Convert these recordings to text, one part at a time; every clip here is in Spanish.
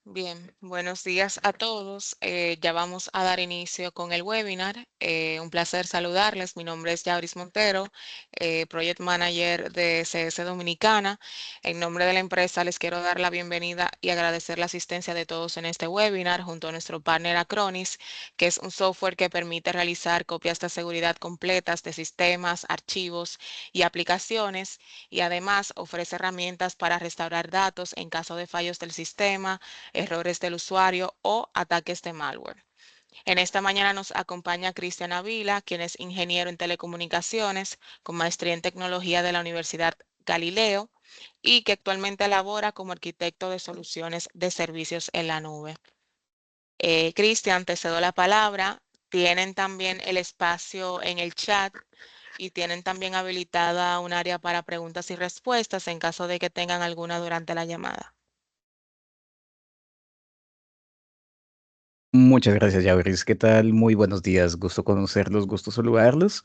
Bien, buenos días a todos. Ya vamos a dar inicio con el webinar. Un placer saludarles. Mi nombre es Yauris Montero, Project Manager de CS Dominicana. En nombre de la empresa les quiero dar la bienvenida y agradecer la asistencia de todos en este webinar junto a nuestro partner Acronis, que es un software que permite realizar copias de seguridad completas de sistemas, archivos y aplicaciones y además ofrece herramientas para restaurar datos en caso de fallos del sistema, errores del usuario o ataques de malware. En esta mañana nos acompaña Cristian Avila, quien es ingeniero en telecomunicaciones con maestría en tecnología de la Universidad Galileo y que actualmente labora como arquitecto de soluciones de servicios en la nube. Cristian, te cedo la palabra. Tienen también el espacio en el chat y tienen también habilitada un área para preguntas y respuestas en caso de que tengan alguna durante la llamada. Muchas gracias, Jauris. ¿Qué tal? Muy buenos días. Gusto conocerlos, gusto saludarlos.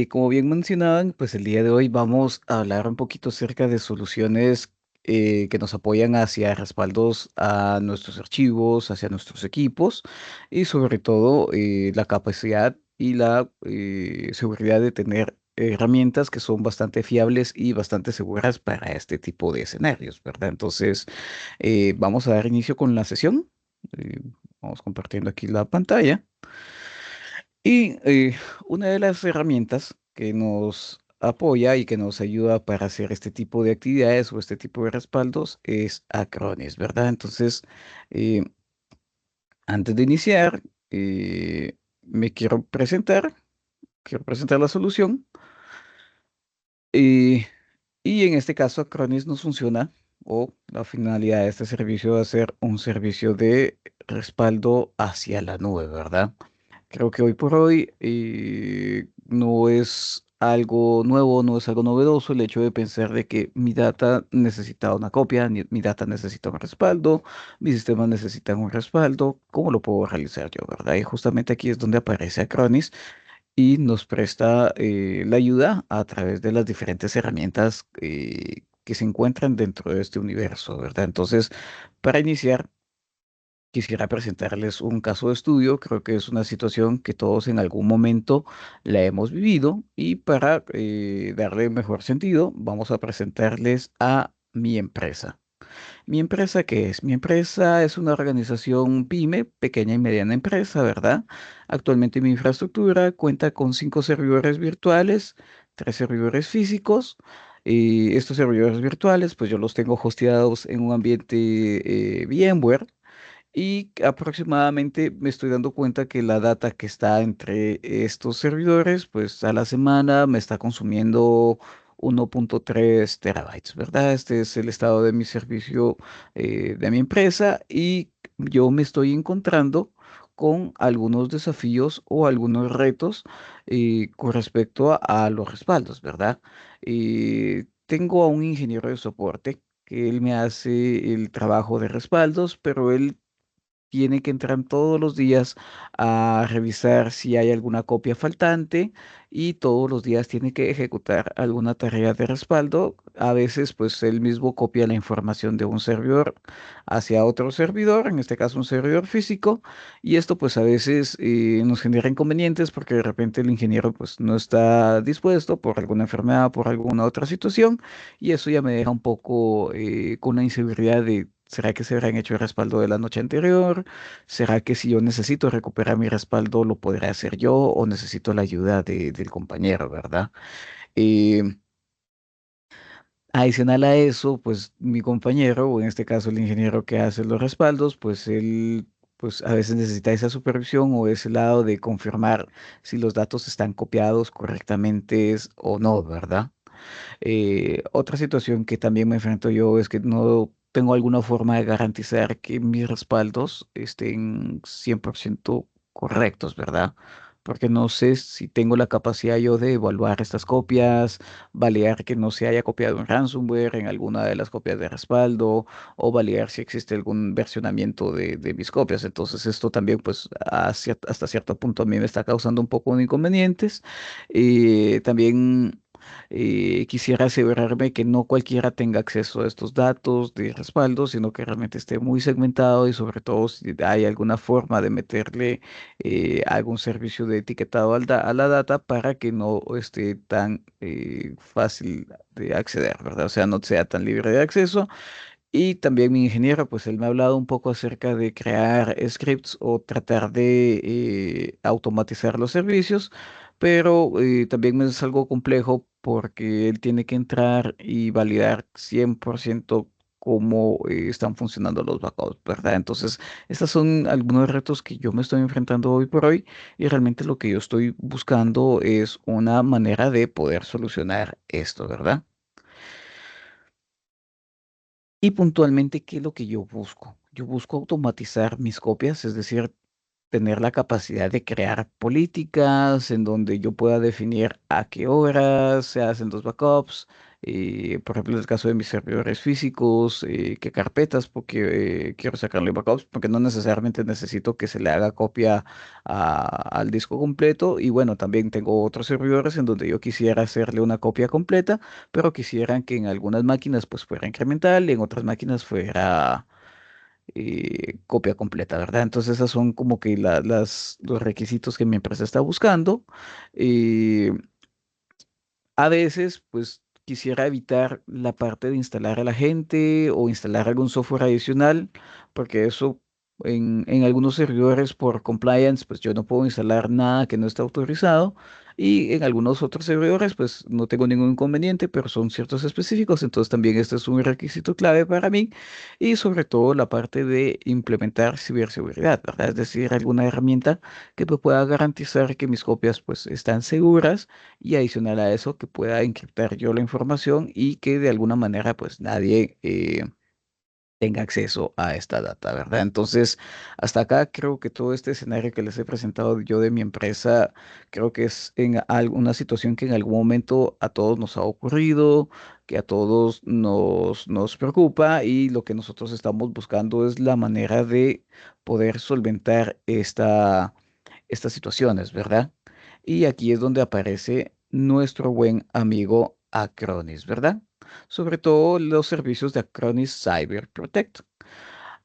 Como bien mencionaban, pues el día de hoy vamos a hablar un poquito acerca de soluciones que nos apoyan hacia respaldos a nuestros archivos, hacia nuestros equipos y sobre todo la capacidad y la seguridad de tener herramientas que son bastante fiables y bastante seguras para este tipo de escenarios, ¿verdad? Entonces, vamos a dar inicio con la sesión. Eh, Vamos compartiendo aquí la pantalla. Y una de las herramientas que nos apoya y que nos ayuda para hacer este tipo de actividades o este tipo de respaldos es Acronis, ¿verdad? Entonces, eh, antes de iniciar, me quiero presentar la solución. eh, y en este caso, Acronis nos funciona, o la finalidad de este servicio va a ser un servicio de respaldo hacia la nube, ¿verdad? Creo que hoy por hoy no es algo nuevo, no es algo novedoso el hecho de pensar de que mi data necesita una copia, mi data necesita un respaldo, mis sistemas necesitan un respaldo. ¿Cómo lo puedo realizar yo, verdad? Y justamente aquí es donde aparece Acronis y nos presta la ayuda a través de las diferentes herramientas que se encuentran dentro de este universo, ¿verdad? Entonces, para iniciar, quisiera presentarles un caso de estudio. Creo que es una situación que todos en algún momento la hemos vivido y para darle mejor sentido, vamos a presentarles a mi empresa. ¿Mi empresa qué es? Mi empresa es una organización pyme, pequeña y mediana empresa, ¿verdad? Actualmente mi infraestructura cuenta con 5 servidores virtuales, 3 servidores físicos. Y estos servidores virtuales, pues yo los tengo hosteados en un ambiente VMware y aproximadamente me estoy dando cuenta que la data que está entre estos servidores, pues a la semana me está consumiendo 1.3 terabytes, ¿verdad? Este es el estado de mi servicio de mi empresa y yo me estoy encontrando con algunos desafíos o algunos retos con respecto a los respaldos, ¿verdad? Tengo a un ingeniero de soporte que él me hace el trabajo de respaldos, pero él tiene que entrar todos los días a revisar si hay alguna copia faltante y todos los días tiene que ejecutar alguna tarea de respaldo. A veces, pues él mismo copia la información de un servidor hacia otro servidor, en este caso un servidor físico, y esto pues a veces nos genera inconvenientes porque de repente el ingeniero pues no está dispuesto por alguna enfermedad, por alguna otra situación, y eso ya me deja un poco con la inseguridad de... ¿Será que se habrán hecho el respaldo de la noche anterior? ¿Será que si yo necesito recuperar mi respaldo lo podré hacer yo o necesito la ayuda del compañero, ¿verdad? Eh, Adicional a eso, pues mi compañero, o en este caso el ingeniero que hace los respaldos, pues él pues a veces necesita esa supervisión o ese lado de confirmar si los datos están copiados correctamente o no, ¿verdad? Otra situación que también me enfrento yo es que no tengo alguna forma de garantizar que mis respaldos estén 100% correctos, ¿verdad? Porque no sé si tengo la capacidad yo de evaluar estas copias, validar que no se haya copiado un ransomware en alguna de las copias de respaldo o validar si existe algún versionamiento de mis copias. Entonces esto también pues hasta cierto punto a mí me está causando un poco de inconvenientes. También Quisiera asegurarme que no cualquiera tenga acceso a estos datos de respaldo, sino que realmente esté muy segmentado y sobre todo si hay alguna forma de meterle algún servicio de etiquetado a la data para que no esté tan fácil de acceder, ¿verdad? O sea, no sea tan libre de acceso. Y también mi ingeniero, pues él me ha hablado un poco acerca de crear scripts o tratar de automatizar los servicios, pero también me es algo complejo porque él tiene que entrar y validar 100% cómo están funcionando los backups, ¿verdad? Entonces, estos son algunos retos que yo me estoy enfrentando hoy por hoy y realmente lo que yo estoy buscando es una manera de poder solucionar esto, ¿verdad? Y puntualmente, ¿qué es lo que yo busco? Yo busco automatizar mis copias, es decir, tener la capacidad de crear políticas en donde yo pueda definir a qué horas se hacen los backups, por ejemplo, en el caso de mis servidores físicos, qué carpetas, porque quiero sacarle backups, porque no necesariamente necesito que se le haga copia al disco completo. Y bueno, también tengo otros servidores en donde yo quisiera hacerle una copia completa, pero quisieran que en algunas máquinas pues fuera incremental y en otras máquinas fuera copia completa, ¿verdad? Entonces, esos son como que los requisitos que mi empresa está buscando. Eh, a veces, pues quisiera evitar la parte de instalar a la gente o instalar algún software adicional, porque eso en algunos servidores por compliance, pues yo no puedo instalar nada que no esté autorizado. Y en algunos otros servidores, pues no tengo ningún inconveniente, pero son ciertos específicos. Entonces también este es un requisito clave para mí. Y sobre todo la parte de implementar ciberseguridad, ¿verdad? Es decir, alguna herramienta que me pueda garantizar que mis copias pues están seguras y adicional a eso que pueda encriptar yo la información y que de alguna manera pues nadie tenga acceso a esta data, ¿verdad? Entonces, hasta acá creo que todo este escenario que les he presentado yo de mi empresa, creo que es en alguna situación que en algún momento a todos nos ha ocurrido, que a todos nos preocupa y lo que nosotros estamos buscando es la manera de poder solventar estas situaciones, ¿verdad? Y aquí es donde aparece nuestro buen amigo Acronis, ¿verdad? Sobre todo los servicios de Acronis Cyber Protect.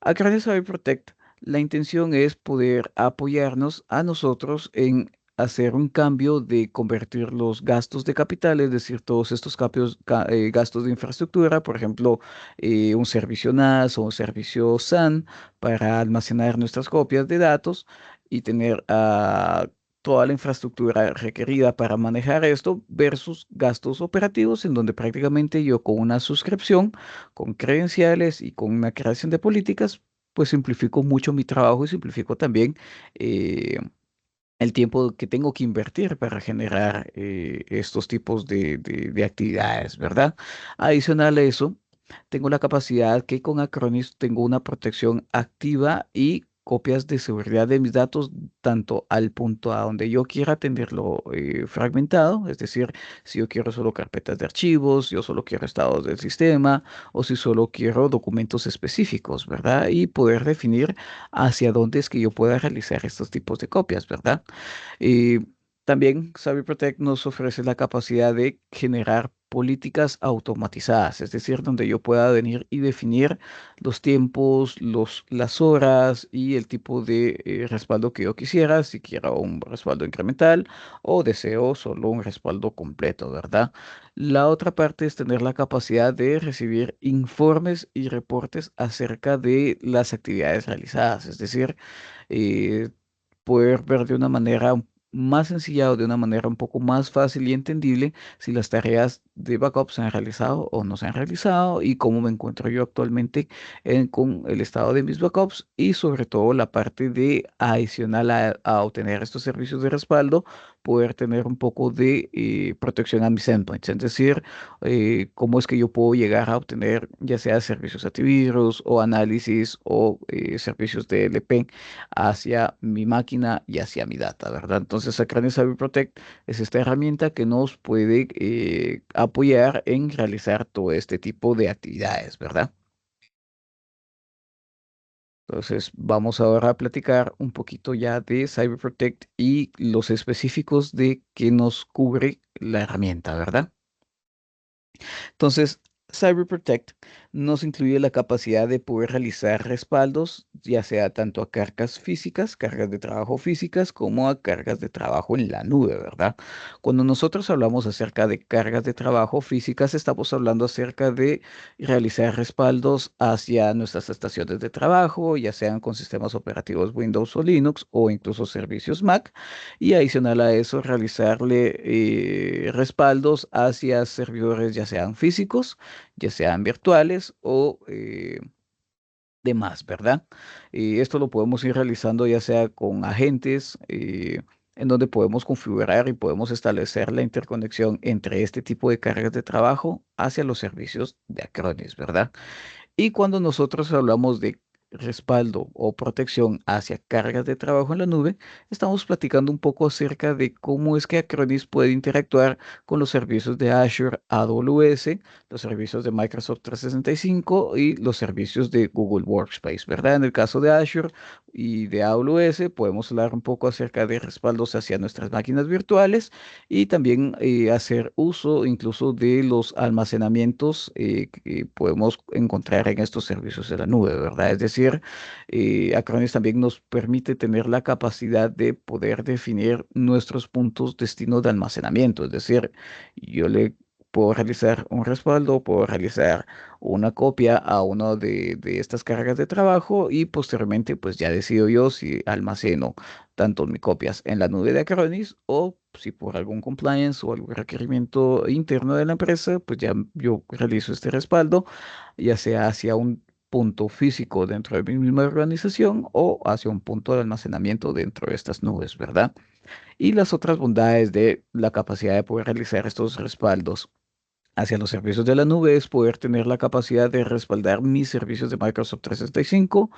Acronis Cyber Protect, la intención es poder apoyarnos a nosotros en hacer un cambio de convertir los gastos de capital, es decir, todos estos gastos de infraestructura, por ejemplo, un servicio NAS o un servicio SAN para almacenar nuestras copias de datos y tener toda la infraestructura requerida para manejar esto versus gastos operativos en donde prácticamente yo con una suscripción, con credenciales y con una creación de políticas, pues simplifico mucho mi trabajo y simplifico también eh, el tiempo que tengo que invertir para generar estos tipos de actividades, ¿verdad? Adicional a eso, tengo la capacidad que con Acronis tengo una protección activa y copias de seguridad de mis datos tanto al punto a donde yo quiera tenerlo fragmentado, es decir, si yo quiero solo carpetas de archivos, yo solo quiero estados del sistema o si solo quiero documentos específicos, ¿verdad? Y poder definir hacia dónde es que yo pueda realizar estos tipos de copias, ¿verdad? Y también CyberProtect nos ofrece la capacidad de generar políticas automatizadas, es decir, donde yo pueda venir y definir los tiempos, las horas y el tipo de respaldo que yo quisiera, si quiero un respaldo incremental o deseo solo un respaldo completo, ¿verdad? La otra parte es tener la capacidad de recibir informes y reportes acerca de las actividades realizadas, es decir, eh, poder ver de una manera más sencilla o de una manera un poco más fácil y entendible si las tareas de backup se han realizado o no se han realizado y cómo me encuentro yo actualmente con el estado de mis backups y sobre todo la parte de adicional a obtener estos servicios de respaldo, poder tener un poco de protección a mis endpoints, es decir, cómo es que yo puedo llegar a obtener ya sea servicios antivirus o análisis o servicios de DLP hacia mi máquina y hacia mi data, ¿verdad? Entonces, Acronis Cyber Protect es esta herramienta que nos puede apoyar en realizar todo este tipo de actividades, ¿verdad? Entonces, vamos ahora a platicar un poquito ya de Cyber Protect y los específicos de qué nos cubre la herramienta, ¿verdad? Entonces, CyberProtect nos incluye la capacidad de poder realizar respaldos, ya sea tanto a cargas físicas, cargas de trabajo físicas, como a cargas de trabajo en la nube, ¿verdad? Cuando nosotros hablamos acerca de cargas de trabajo físicas, estamos hablando acerca de realizar respaldos hacia nuestras estaciones de trabajo, ya sean con sistemas operativos Windows o Linux o incluso servicios Mac, y adicional a eso realizarle respaldos hacia servidores ya sean físicos, ya sean virtuales o demás, ¿verdad? Y esto lo podemos ir realizando ya sea con agentes, en donde podemos configurar y podemos establecer la interconexión entre este tipo de cargas de trabajo hacia los servicios de Acronis, ¿verdad? Y cuando nosotros hablamos de respaldo o protección hacia cargas de trabajo en la nube, estamos platicando un poco acerca de cómo es que Acronis puede interactuar con los servicios de Azure, AWS, los servicios de Microsoft 365 y los servicios de Google Workspace, ¿verdad? En el caso de Azure y de AWS, podemos hablar un poco acerca de respaldos hacia nuestras máquinas virtuales y también hacer uso incluso de los almacenamientos que podemos encontrar en estos servicios de la nube, ¿verdad? Es decir, Acronis también nos permite tener la capacidad de poder definir nuestros puntos destinos de almacenamiento, es decir, yo le puedo realizar un respaldo, puedo realizar una copia a una de estas cargas de trabajo y posteriormente pues ya decido yo si almaceno tanto mis copias en la nube de Acronis o si por algún compliance o algún requerimiento interno de la empresa, pues ya yo realizo este respaldo, ya sea hacia un punto físico dentro de mi misma organización o hacia un punto de almacenamiento dentro de estas nubes, ¿verdad? Y las otras bondades de la capacidad de poder realizar estos respaldos hacia los servicios de la nube es poder tener la capacidad de respaldar mis servicios de Microsoft 365,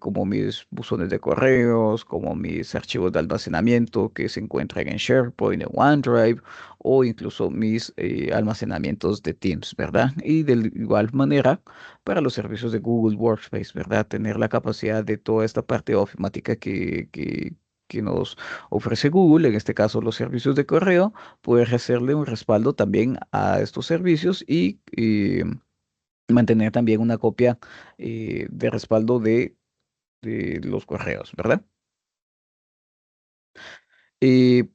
como mis buzones de correos, como mis archivos de almacenamiento que se encuentran en SharePoint, en OneDrive, o incluso mis almacenamientos de Teams, ¿verdad? Y de igual manera, para los servicios de Google Workspace, ¿verdad? Tener la capacidad de toda esta parte ofimática que nos ofrece Google, en este caso los servicios de correo, poder hacerle un respaldo también a estos servicios y mantener también una copia de respaldo de los correos, ¿verdad? Eh,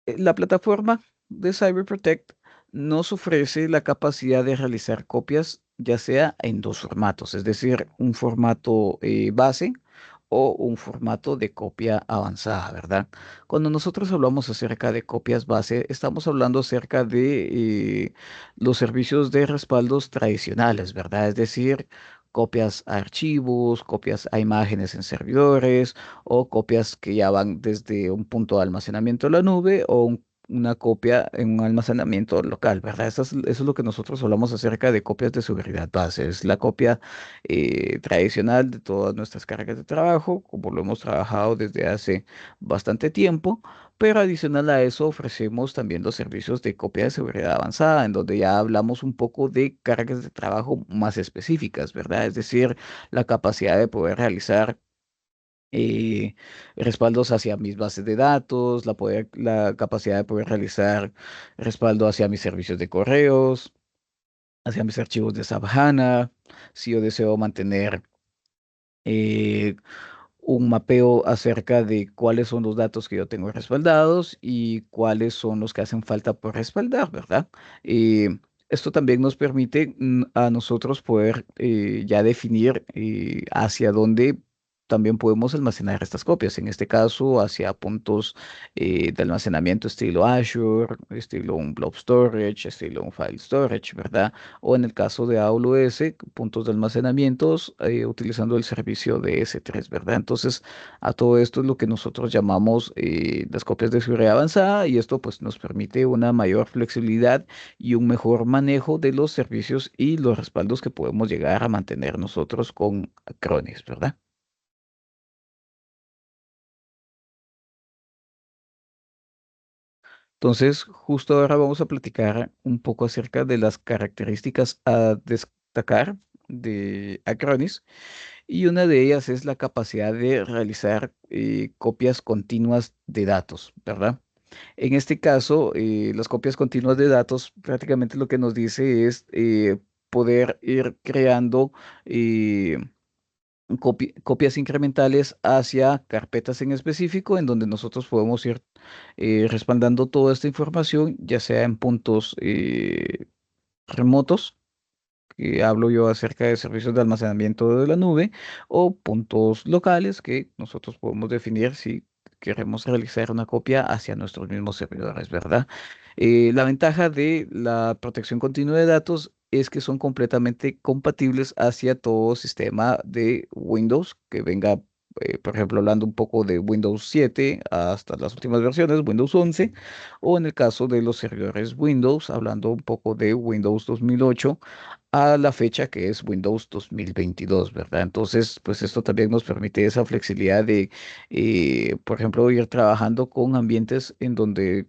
la plataforma de CyberProtect nos ofrece la capacidad de realizar copias, ya sea en dos formatos, es decir, un formato base o un formato de copia avanzada, ¿verdad? Cuando nosotros hablamos acerca de copias base, estamos hablando acerca de los servicios de respaldos tradicionales, ¿verdad? Es decir, copias a archivos, copias a imágenes en servidores o copias que ya van desde un punto de almacenamiento en la nube o una copia en un almacenamiento local, ¿verdad? Eso es lo que nosotros hablamos acerca de copias de seguridad base. Es la copia tradicional de todas nuestras cargas de trabajo, como lo hemos trabajado desde hace bastante tiempo. Pero adicional a eso ofrecemos también los servicios de copia de seguridad avanzada, en donde ya hablamos un poco de cargas de trabajo más específicas, ¿verdad? Es decir, la capacidad de poder realizar eh, respaldos hacia mis bases de datos, la capacidad de poder realizar respaldo hacia mis servicios de correos, hacia mis archivos de SAP HANA, si yo deseo mantener eh, un mapeo acerca de cuáles son los datos que yo tengo respaldados y cuáles son los que hacen falta por respaldar, ¿verdad? Esto también nos permite a nosotros poder ya definir hacia dónde también podemos almacenar estas copias. En este caso, hacia puntos de almacenamiento estilo Azure, estilo un Blob Storage, estilo un File Storage, ¿verdad? O en el caso de AWS, puntos de almacenamientos utilizando el servicio de S3, ¿verdad? Entonces, a todo esto es lo que nosotros llamamos las copias de seguridad avanzada y esto pues nos permite una mayor flexibilidad y un mejor manejo de los servicios y los respaldos que podemos llegar a mantener nosotros con Acronis, ¿verdad? Entonces, justo ahora vamos a platicar un poco acerca de las características a destacar de Acronis. Y una de ellas es la capacidad de realizar copias continuas de datos, ¿verdad? En este caso, las copias continuas de datos prácticamente lo que nos dice es poder ir creando eh, copias incrementales hacia carpetas en específico, en donde nosotros podemos ir respaldando toda esta información, ya sea en puntos remotos, que hablo yo acerca de servicios de almacenamiento de la nube, o puntos locales que nosotros podemos definir si queremos realizar una copia hacia nuestros mismos servidores, ¿verdad? La ventaja de la protección continua de datos es que son completamente compatibles hacia todo sistema de Windows que venga, por ejemplo, hablando un poco de Windows 7 hasta las últimas versiones, Windows 11, o en el caso de los servidores Windows, hablando un poco de Windows 2008 a la fecha que es Windows 2022, ¿verdad? Entonces, pues esto también nos permite esa flexibilidad de, por ejemplo, ir trabajando con ambientes en donde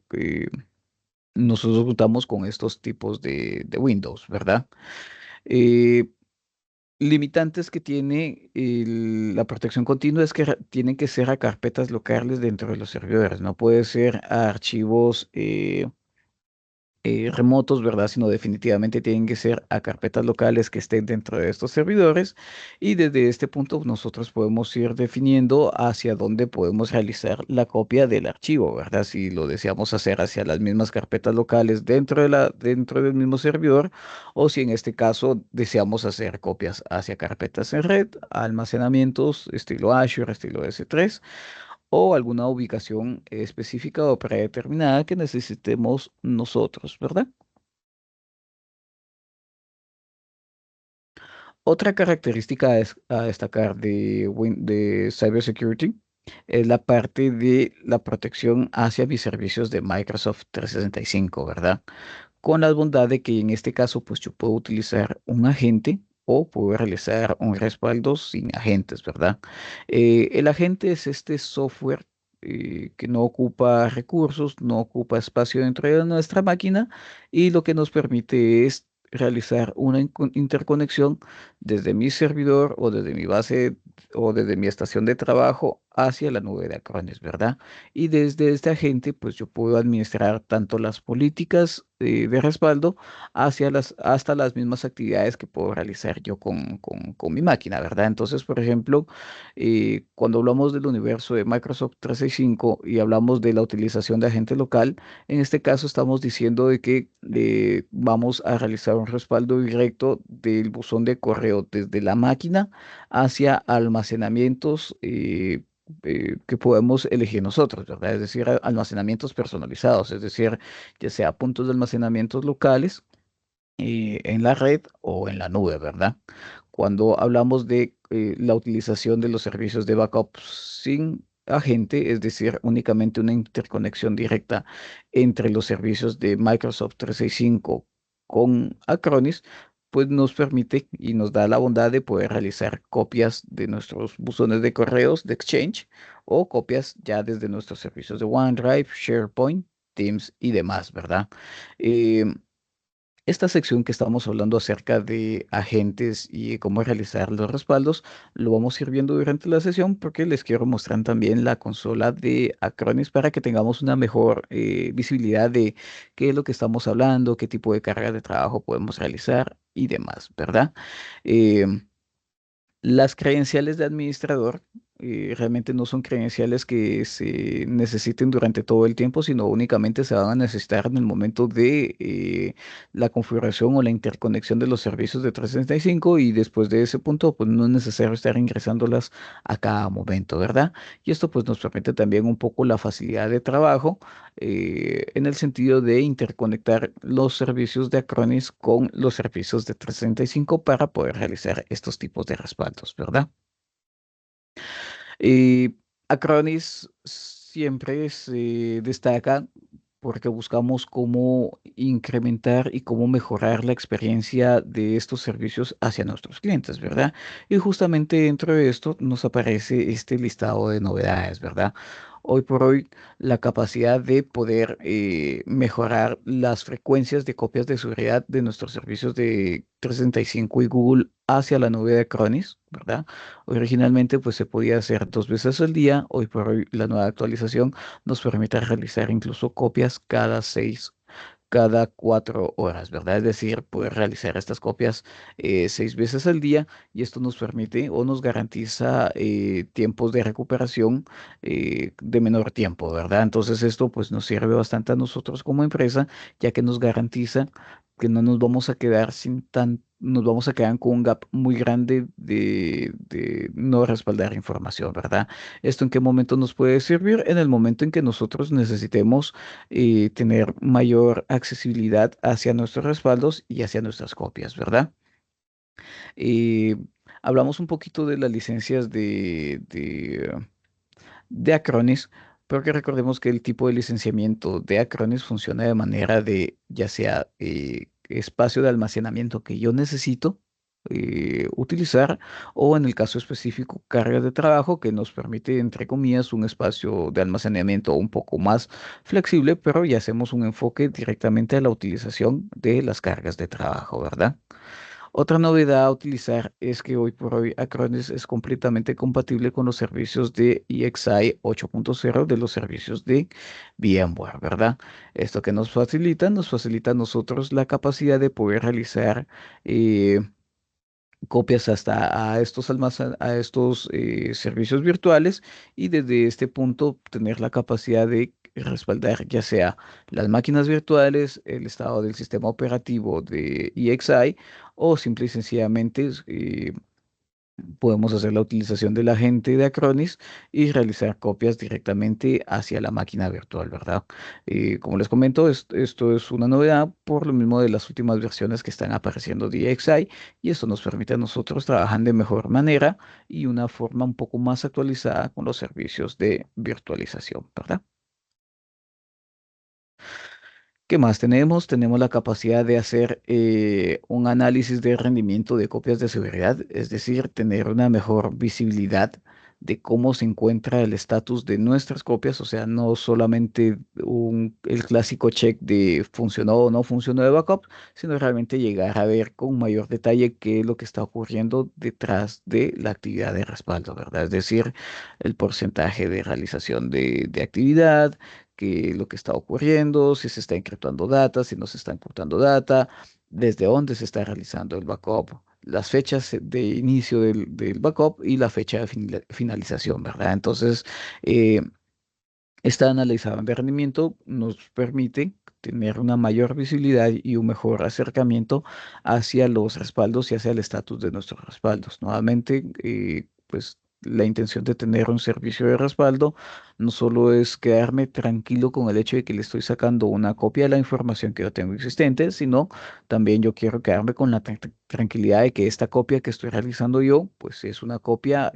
nosotros contamos con estos tipos de Windows, ¿verdad? Eh, Limitantes que tiene la protección continua es que tienen que ser a carpetas locales dentro de los servidores, no puede ser a archivos remotos, ¿verdad? Sino definitivamente tienen que ser a carpetas locales que estén dentro de estos servidores y desde este punto nosotros podemos ir definiendo hacia dónde podemos realizar la copia del archivo, ¿verdad? Si lo deseamos hacer hacia las mismas carpetas locales dentro del mismo servidor o si en este caso deseamos hacer copias hacia carpetas en red, almacenamientos estilo Azure, estilo S3 o alguna ubicación específica o predeterminada que necesitemos nosotros, ¿verdad? Otra característica a destacar de cybersecurity es la parte de la protección hacia mis servicios de Microsoft 365, ¿verdad? Con la bondad de que en este caso, pues yo puedo utilizar un agente o puedo realizar un respaldo sin agentes, ¿verdad? El agente es este software que no ocupa recursos, no ocupa espacio dentro de nuestra máquina y lo que nos permite es realizar una interconexión desde mi servidor o desde mi base o desde mi estación de trabajo hacia la nube de Acronis, ¿verdad? Y desde este agente, pues yo puedo administrar tanto las políticas de respaldo hasta las mismas actividades que puedo realizar yo con mi máquina, ¿verdad? Entonces, por ejemplo, cuando hablamos del universo de Microsoft 365 y hablamos de la utilización de agente local, en este caso estamos diciendo de que vamos a realizar un respaldo directo del buzón de correo desde la máquina hacia almacenamientos. Que podemos elegir nosotros, ¿verdad? Es decir, almacenamientos personalizados, es decir, ya sea puntos de almacenamientos locales en la red o en la nube, ¿verdad? Cuando hablamos de la utilización de los servicios de backup sin agente, es decir, únicamente una interconexión directa entre los servicios de Microsoft 365 con Acronis, pues nos permite y nos da la bondad de poder realizar copias de nuestros buzones de correos de Exchange o copias ya desde nuestros servicios de OneDrive, SharePoint, Teams y demás, ¿verdad? Em, Esta sección que estamos hablando acerca de agentes y cómo realizar los respaldos, lo vamos a ir viendo durante la sesión porque les quiero mostrar también la consola de Acronis para que tengamos una mejor visibilidad de qué es lo que estamos hablando, qué tipo de carga de trabajo podemos realizar y demás, ¿verdad? Em, las credenciales de administrador realmente no son credenciales que se necesiten durante todo el tiempo, sino únicamente se van a necesitar en el momento de la configuración o la interconexión de los servicios de 365 y después de ese punto, pues no es necesario estar ingresándolas a cada momento, ¿verdad? Y esto pues nos permite también un poco la facilidad de trabajo en el sentido de interconectar los servicios de Acronis con los servicios de 365 para poder realizar estos tipos de respaldos, ¿verdad? Y Acronis siempre se destaca porque buscamos cómo incrementar y cómo mejorar la experiencia de estos servicios hacia nuestros clientes, ¿verdad? Y justamente dentro de esto nos aparece este listado de novedades, ¿verdad? hoy por hoy la capacidad de poder mejorar las frecuencias de copias de seguridad de nuestros servicios de 365 y Google hacia la nube de Acronis, ¿verdad? Originalmente pues se podía hacer 2 veces al día, hoy por hoy la nueva actualización nos permite realizar incluso copias cada 4 horas, ¿verdad? Es decir, poder realizar estas copias 6 veces al día y esto nos permite o nos garantiza tiempos de recuperación de menor tiempo, ¿verdad? Entonces esto pues nos sirve bastante a nosotros como empresa, ya que nos garantiza que no nos vamos a quedar nos vamos a quedar con un gap muy grande de no respaldar información, ¿verdad? ¿Esto en qué momento nos puede servir? En el momento en que nosotros necesitemos tener mayor accesibilidad hacia nuestros respaldos y hacia nuestras copias, ¿verdad? Eh, Hablamos un poquito de las licencias de Acronis, porque recordemos que el tipo de licenciamiento de Acronis funciona de manera de ya sea espacio de almacenamiento que yo necesito utilizar o en el caso específico cargas de trabajo que nos permite entre comillas un espacio de almacenamiento un poco más flexible, pero ya hacemos un enfoque directamente a la utilización de las cargas de trabajo, ¿verdad? Otra novedad a utilizar es que hoy por hoy Acronis es completamente compatible con los servicios de EXI 8.0 de los servicios de VMware, ¿verdad? Esto que nos facilita a nosotros la capacidad de poder realizar eh, copias hasta a estos servicios virtuales y desde este punto tener la capacidad de respaldar ya sea las máquinas virtuales, el estado del sistema operativo de EXI o simple y sencillamente podemos hacer la utilización del agente de Acronis y realizar copias directamente hacia la máquina virtual, ¿verdad? Como les comento, esto es una novedad por lo mismo de las últimas versiones que están apareciendo de EXI y esto nos permite a nosotros trabajar de mejor manera y una forma un poco más actualizada con los servicios de virtualización, ¿verdad? ¿Qué más tenemos? Tenemos la capacidad de hacer un análisis de rendimiento de copias de seguridad, es decir, tener una mejor visibilidad de cómo se encuentra el estatus de nuestras copias, o sea, no solamente el clásico check de funcionó o no funcionó de backup, sino realmente llegar a ver con mayor detalle qué es lo que está ocurriendo detrás de la actividad de respaldo, ¿verdad? Es decir, el porcentaje de realización de actividad, lo que está ocurriendo, si se está encriptando data, si no se está encriptando data, desde dónde se está realizando el backup, las fechas de inicio del backup y la fecha de finalización, ¿verdad? Entonces, eh, esta analizada de rendimiento nos permite tener una mayor visibilidad y un mejor acercamiento hacia los respaldos y hacia el estatus de nuestros respaldos. Nuevamente, pues la intención de tener un servicio de respaldo no solo es quedarme tranquilo con el hecho de que le estoy sacando una copia de la información que yo tengo existente, sino también yo quiero quedarme con la tranquilidad de que esta copia que estoy realizando yo, pues es una copia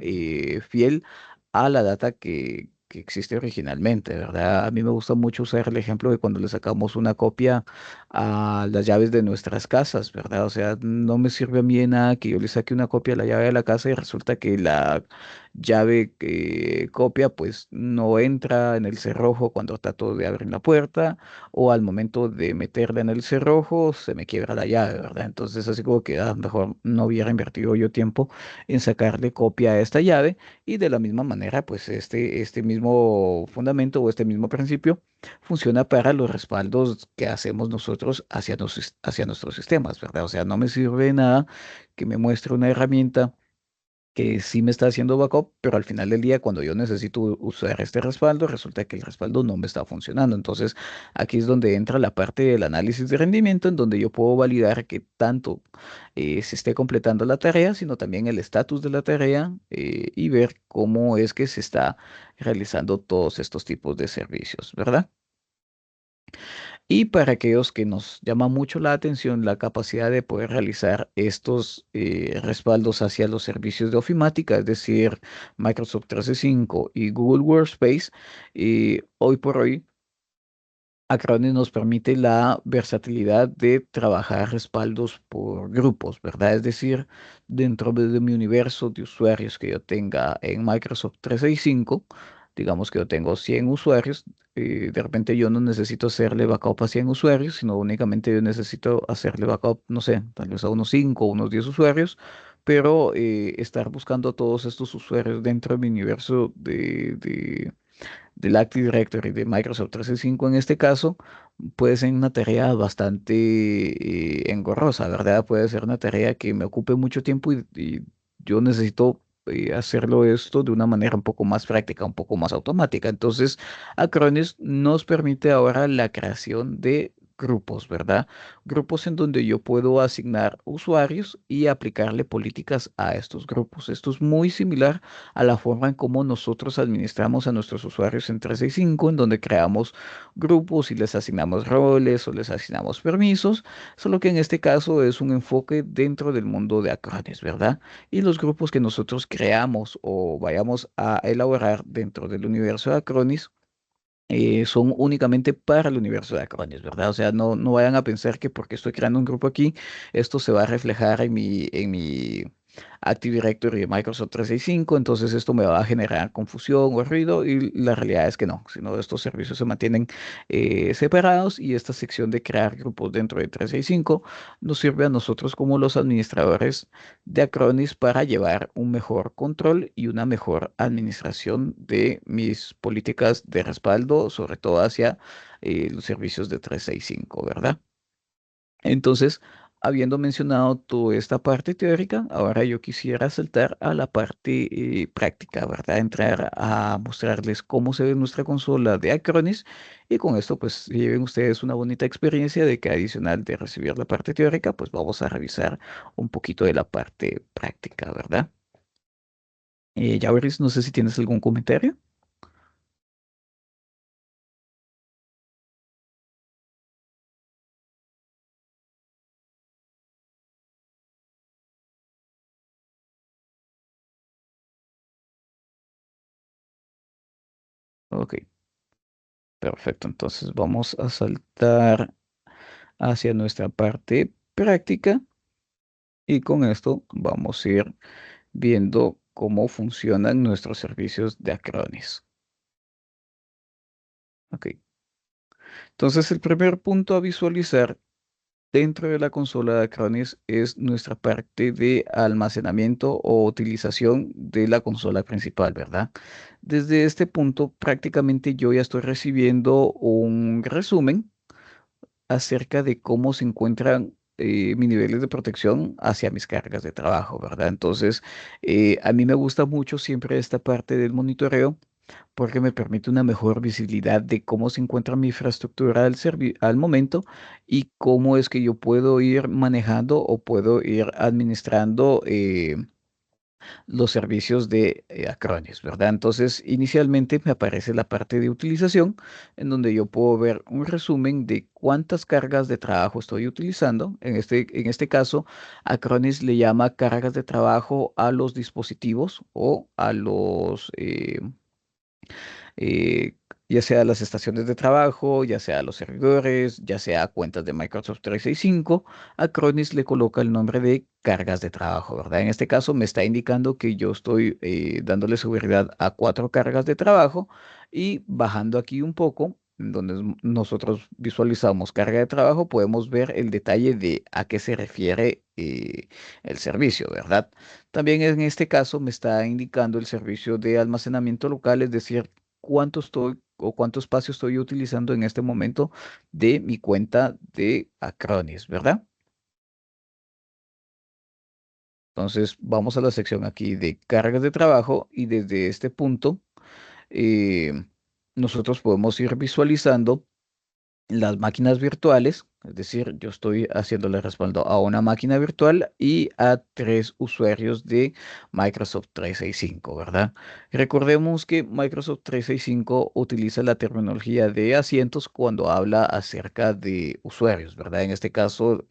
fiel a la data que existe originalmente, ¿verdad? A mí me gusta mucho usar el ejemplo de cuando le sacamos una copia a las llaves de nuestras casas, ¿verdad? O sea, no me sirve a mí de nada que yo le saque una copia a la llave de la casa y resulta que la llave que copia pues no entra en el cerrojo cuando trato de abrir la puerta o al momento de meterla en el cerrojo se me quiebra la llave, ¿verdad? Entonces así como que mejor no hubiera invertido yo tiempo en sacarle copia a esta llave y de la misma manera, pues este mismo fundamento o este mismo principio funciona para los respaldos que hacemos nosotros hacia nuestros sistemas, ¿verdad? O sea, no me sirve de nada que me muestre una herramienta que sí me está haciendo backup, pero al final del día, cuando yo necesito usar este respaldo, resulta que el respaldo no me está funcionando. Entonces, aquí es donde entra la parte del análisis de rendimiento, en donde yo puedo validar que tanto se esté completando la tarea, sino también el estatus de la tarea y ver cómo es que se está realizando todos estos tipos de servicios, ¿verdad? Y para aquellos que nos llama mucho la atención la capacidad de poder realizar estos respaldos hacia los servicios de ofimática, es decir, Microsoft 365 y Google Workspace, hoy por hoy Acronis nos permite la versatilidad de trabajar respaldos por grupos, ¿verdad? Es decir, dentro de mi universo de usuarios que yo tenga en Microsoft 365, Digamos que yo tengo 100 usuarios, de repente yo no necesito hacerle backup a 100 usuarios, sino únicamente yo necesito hacerle backup, no sé, tal vez a unos 5 o unos 10 usuarios, pero estar buscando a todos estos usuarios dentro de mi universo del Active Directory de Microsoft 365 en este caso, puede ser una tarea bastante engorrosa, ¿verdad? Puede ser una tarea que me ocupe mucho tiempo y yo necesito hacerlo esto de una manera un poco más práctica, un poco más automática. Entonces, Acronis nos permite ahora la creación de grupos, ¿verdad? Grupos en donde yo puedo asignar usuarios y aplicarle políticas a estos grupos. Esto es muy similar a la forma en cómo nosotros administramos a nuestros usuarios en 365, en donde creamos grupos y les asignamos roles o les asignamos permisos, solo que en este caso es un enfoque dentro del mundo de Acronis, ¿verdad? Y los grupos que nosotros creamos o vayamos a elaborar dentro del universo de Acronis, son únicamente para el universo de Acronis, ¿verdad? O sea, no vayan a pensar que porque estoy creando un grupo aquí, esto se va a reflejar en mi Active Directory de Microsoft 365, entonces esto me va a generar confusión o ruido y la realidad es que no, sino estos servicios se mantienen separados y esta sección de crear grupos dentro de 365 nos sirve a nosotros como los administradores de Acronis para llevar un mejor control y una mejor administración de mis políticas de respaldo, sobre todo hacia los servicios de 365, ¿verdad? Entonces, habiendo mencionado toda esta parte teórica, ahora yo quisiera saltar a la parte práctica, ¿verdad? Entrar a mostrarles cómo se ve nuestra consola de Acronis y con esto pues lleven ustedes una bonita experiencia de que adicional de recibir la parte teórica, pues vamos a revisar un poquito de la parte práctica, ¿verdad? Jauris, no sé si tienes algún comentario. Ok, perfecto. Entonces vamos a saltar hacia nuestra parte práctica y con esto vamos a ir viendo cómo funcionan nuestros servicios de Acronis. Ok, entonces el primer punto a visualizar dentro de la consola de Acronis es nuestra parte de almacenamiento o utilización de la consola principal, ¿verdad? Desde este punto prácticamente yo ya estoy recibiendo un resumen acerca de cómo se encuentran mis niveles de protección hacia mis cargas de trabajo, ¿verdad? Entonces, a mí me gusta mucho siempre esta parte del monitoreo porque me permite una mejor visibilidad de cómo se encuentra mi infraestructura al momento y cómo es que yo puedo ir manejando o puedo ir administrando los servicios de Acronis, ¿verdad? Entonces, inicialmente me aparece la parte de utilización, en donde yo puedo ver un resumen de cuántas cargas de trabajo estoy utilizando. En este caso, Acronis le llama cargas de trabajo a los dispositivos o a los eh, ya sea las estaciones de trabajo, ya sea los servidores, ya sea cuentas de Microsoft 365, Acronis le coloca el nombre de cargas de trabajo, ¿verdad? En este caso me está indicando que yo estoy dándole seguridad a 4 cargas de trabajo y bajando aquí un poco, en donde nosotros visualizamos carga de trabajo, podemos ver el detalle de a qué se refiere el servicio, ¿verdad? También en este caso me está indicando el servicio de almacenamiento local, es decir, cuánto estoy o cuánto espacio estoy utilizando en este momento de mi cuenta de Acronis, ¿verdad? Entonces vamos a la sección aquí de cargas de trabajo y desde este punto eh, nosotros podemos ir visualizando las máquinas virtuales, es decir, yo estoy haciéndole respaldo a una máquina virtual y a 3 usuarios de Microsoft 365, ¿verdad? Recordemos que Microsoft 365 utiliza la terminología de asientos cuando habla acerca de usuarios, ¿verdad? En este caso,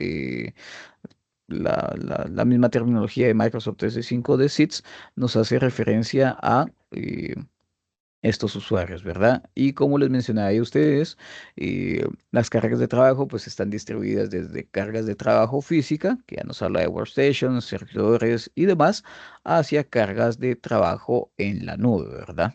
la misma terminología de Microsoft 365 de seats nos hace referencia a estos usuarios, ¿verdad? Y como les mencionaba a ustedes, las cargas de trabajo pues están distribuidas desde cargas de trabajo física, que ya nos habla de workstations, servidores y demás, hacia cargas de trabajo en la nube, ¿verdad?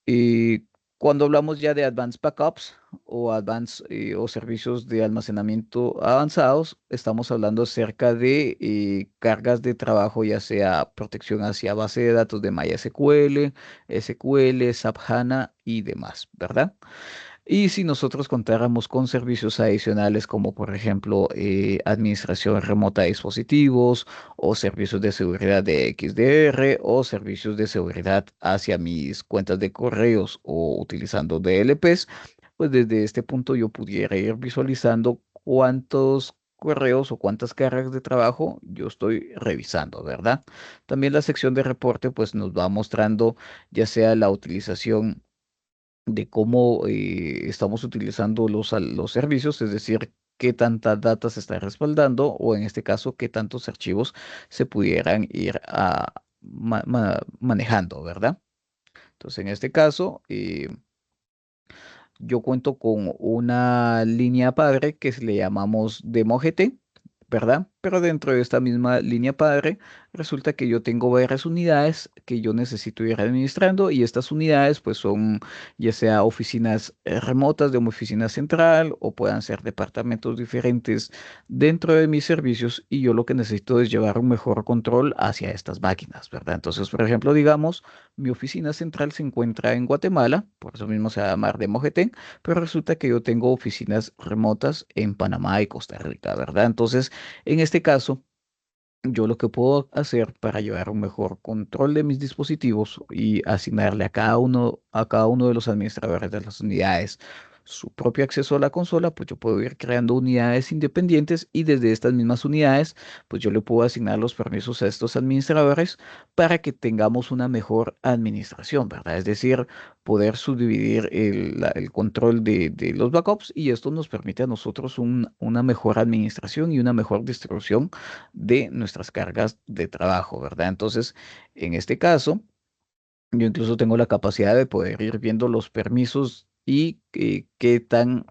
Y cuando hablamos ya de Advanced Backups o o servicios de almacenamiento avanzados, estamos hablando acerca de cargas de trabajo, ya sea protección hacia base de datos de MySQL, SQL, SAP HANA y demás, ¿verdad? Y si nosotros contáramos con servicios adicionales como por ejemplo administración remota de dispositivos o servicios de seguridad de XDR o servicios de seguridad hacia mis cuentas de correos o utilizando DLPs, pues desde este punto yo pudiera ir visualizando cuántos correos o cuántas cargas de trabajo yo estoy revisando, ¿verdad? También la sección de reporte pues nos va mostrando ya sea la utilización de cómo estamos utilizando los servicios, es decir, qué tanta data se está respaldando o en este caso, qué tantos archivos se pudieran ir manejando, ¿verdad? Entonces, en este caso, yo cuento con una línea padre que le llamamos DemoGT, ¿verdad? Pero dentro de esta misma línea padre, resulta que yo tengo varias unidades que yo necesito ir administrando y estas unidades pues son ya sea oficinas remotas de una oficina central o puedan ser departamentos diferentes dentro de mis servicios y yo lo que necesito es llevar un mejor control hacia estas máquinas, ¿verdad? Entonces, por ejemplo, digamos, mi oficina central se encuentra en Guatemala, por eso mismo se va a llamar DemoGT, pero resulta que yo tengo oficinas remotas en Panamá y Costa Rica, ¿verdad? Entonces, en este caso, yo lo que puedo hacer para llevar un mejor control de mis dispositivos y asignarle a cada uno de los administradores de las unidades su propio acceso a la consola, pues yo puedo ir creando unidades independientes y desde estas mismas unidades, pues yo le puedo asignar los permisos a estos administradores para que tengamos una mejor administración, ¿verdad? Es decir, poder subdividir el control de los backups y esto nos permite a nosotros una mejor administración y una mejor distribución de nuestras cargas de trabajo, ¿verdad? Entonces, en este caso, yo incluso tengo la capacidad de poder ir viendo los permisos y qué tan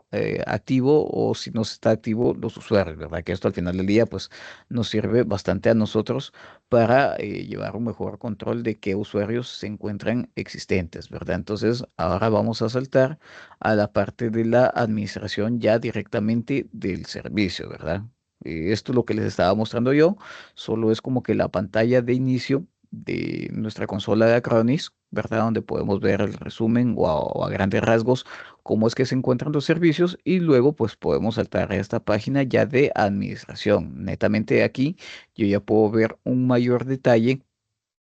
activo o si no está activo los usuarios, ¿verdad? Que esto al final del día pues nos sirve bastante a nosotros para llevar un mejor control de qué usuarios se encuentran existentes, ¿verdad? Entonces ahora vamos a saltar a la parte de la administración ya directamente del servicio, ¿verdad? Esto es lo que les estaba mostrando yo, solo es como que la pantalla de inicio de nuestra consola de Acronis, ¿verdad? Donde podemos ver el resumen o a grandes rasgos cómo es que se encuentran los servicios y luego pues podemos saltar a esta página ya de administración. Netamente aquí yo ya puedo ver un mayor detalle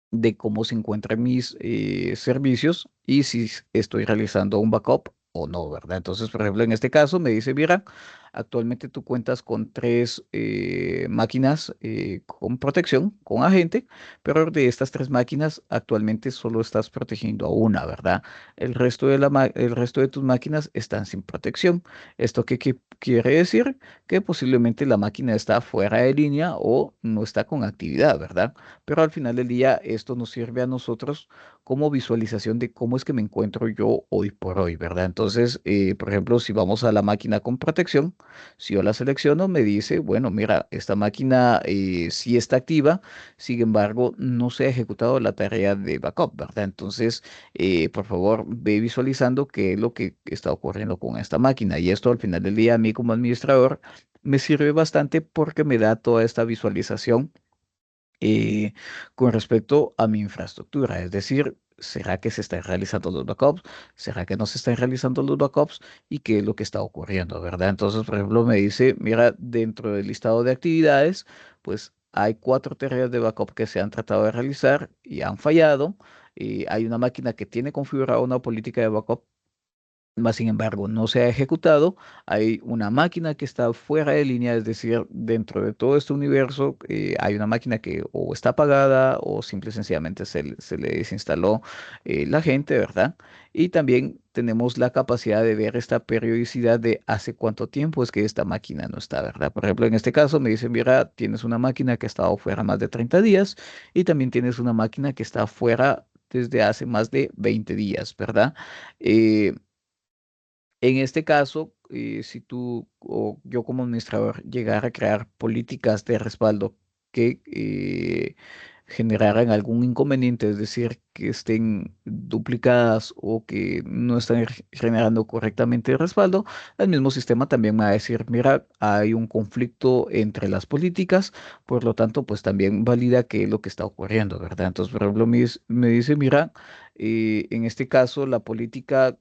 de cómo se encuentran mis servicios y si estoy realizando un backup o no, ¿verdad? Entonces, por ejemplo, en este caso me dice, mira, actualmente tú cuentas con tres máquinas con protección, con agente, pero de estas tres máquinas actualmente solo estás protegiendo a una, ¿verdad? El resto de tus máquinas están sin protección. ¿Esto qué quiere decir? Que posiblemente la máquina está fuera de línea o no está con actividad, ¿verdad? Pero al final del día esto nos sirve a nosotros como visualización de cómo es que me encuentro yo hoy por hoy, ¿verdad? Entonces, por ejemplo, si vamos a la máquina con protección, si yo la selecciono, me dice, bueno, mira, esta máquina sí está activa, sin embargo, no se ha ejecutado la tarea de backup, ¿verdad? Entonces, por favor, ve visualizando qué es lo que está ocurriendo con esta máquina. Y esto al final del día, a mí como administrador, me sirve bastante porque me da toda esta visualización eh, con respecto a mi infraestructura. Es decir, ¿será que se están realizando los backups? ¿Será que no se están realizando los backups? ¿Y qué es lo que está ocurriendo, verdad? Entonces, por ejemplo, me dice, mira, dentro del listado de actividades, pues hay cuatro tareas de backup que se han tratado de realizar y han fallado. Y hay una máquina que tiene configurada una política de backup más sin embargo, no se ha ejecutado. Hay una máquina que está fuera de línea, es decir, dentro de todo este universo hay una máquina que o está apagada o simple y sencillamente se le desinstaló la gente, ¿verdad? Y también tenemos la capacidad de ver esta periodicidad de hace cuánto tiempo es que esta máquina no está, ¿verdad? Por ejemplo, en este caso me dicen, mira, tienes una máquina que ha estado fuera más de 30 días y también tienes una máquina que está fuera desde hace más de 20 días, ¿verdad? Eh, en este caso, si tú o yo como administrador llegara a crear políticas de respaldo que generaran algún inconveniente, es decir, que estén duplicadas o que no están generando correctamente el respaldo, el mismo sistema también me va a decir, mira, hay un conflicto entre las políticas, por lo tanto, pues también valida qué es lo que está ocurriendo, ¿verdad? Entonces, por ejemplo, me dice, mira, en este caso la política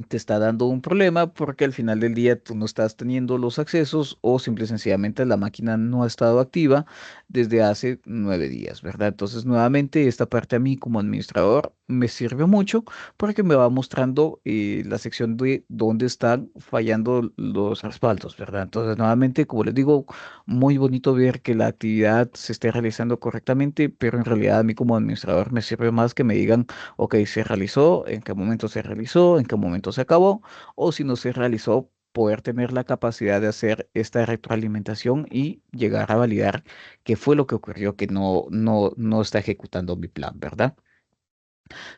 te está dando un problema porque al final del día tú no estás teniendo los accesos o simple y sencillamente la máquina no ha estado activa desde hace 9 días, ¿verdad? Entonces, nuevamente, esta parte a mí como administrador me sirve mucho porque me va mostrando la sección de dónde están fallando los respaldos, ¿verdad? Entonces, nuevamente, como les digo, muy bonito ver que la actividad se esté realizando correctamente, pero en realidad a mí como administrador me sirve más que me digan, ok, se realizó, en qué momento se realizó, en qué momento se acabó, o si no se realizó, poder tener la capacidad de hacer esta retroalimentación y llegar a validar qué fue lo que ocurrió que no está ejecutando mi plan, ¿verdad?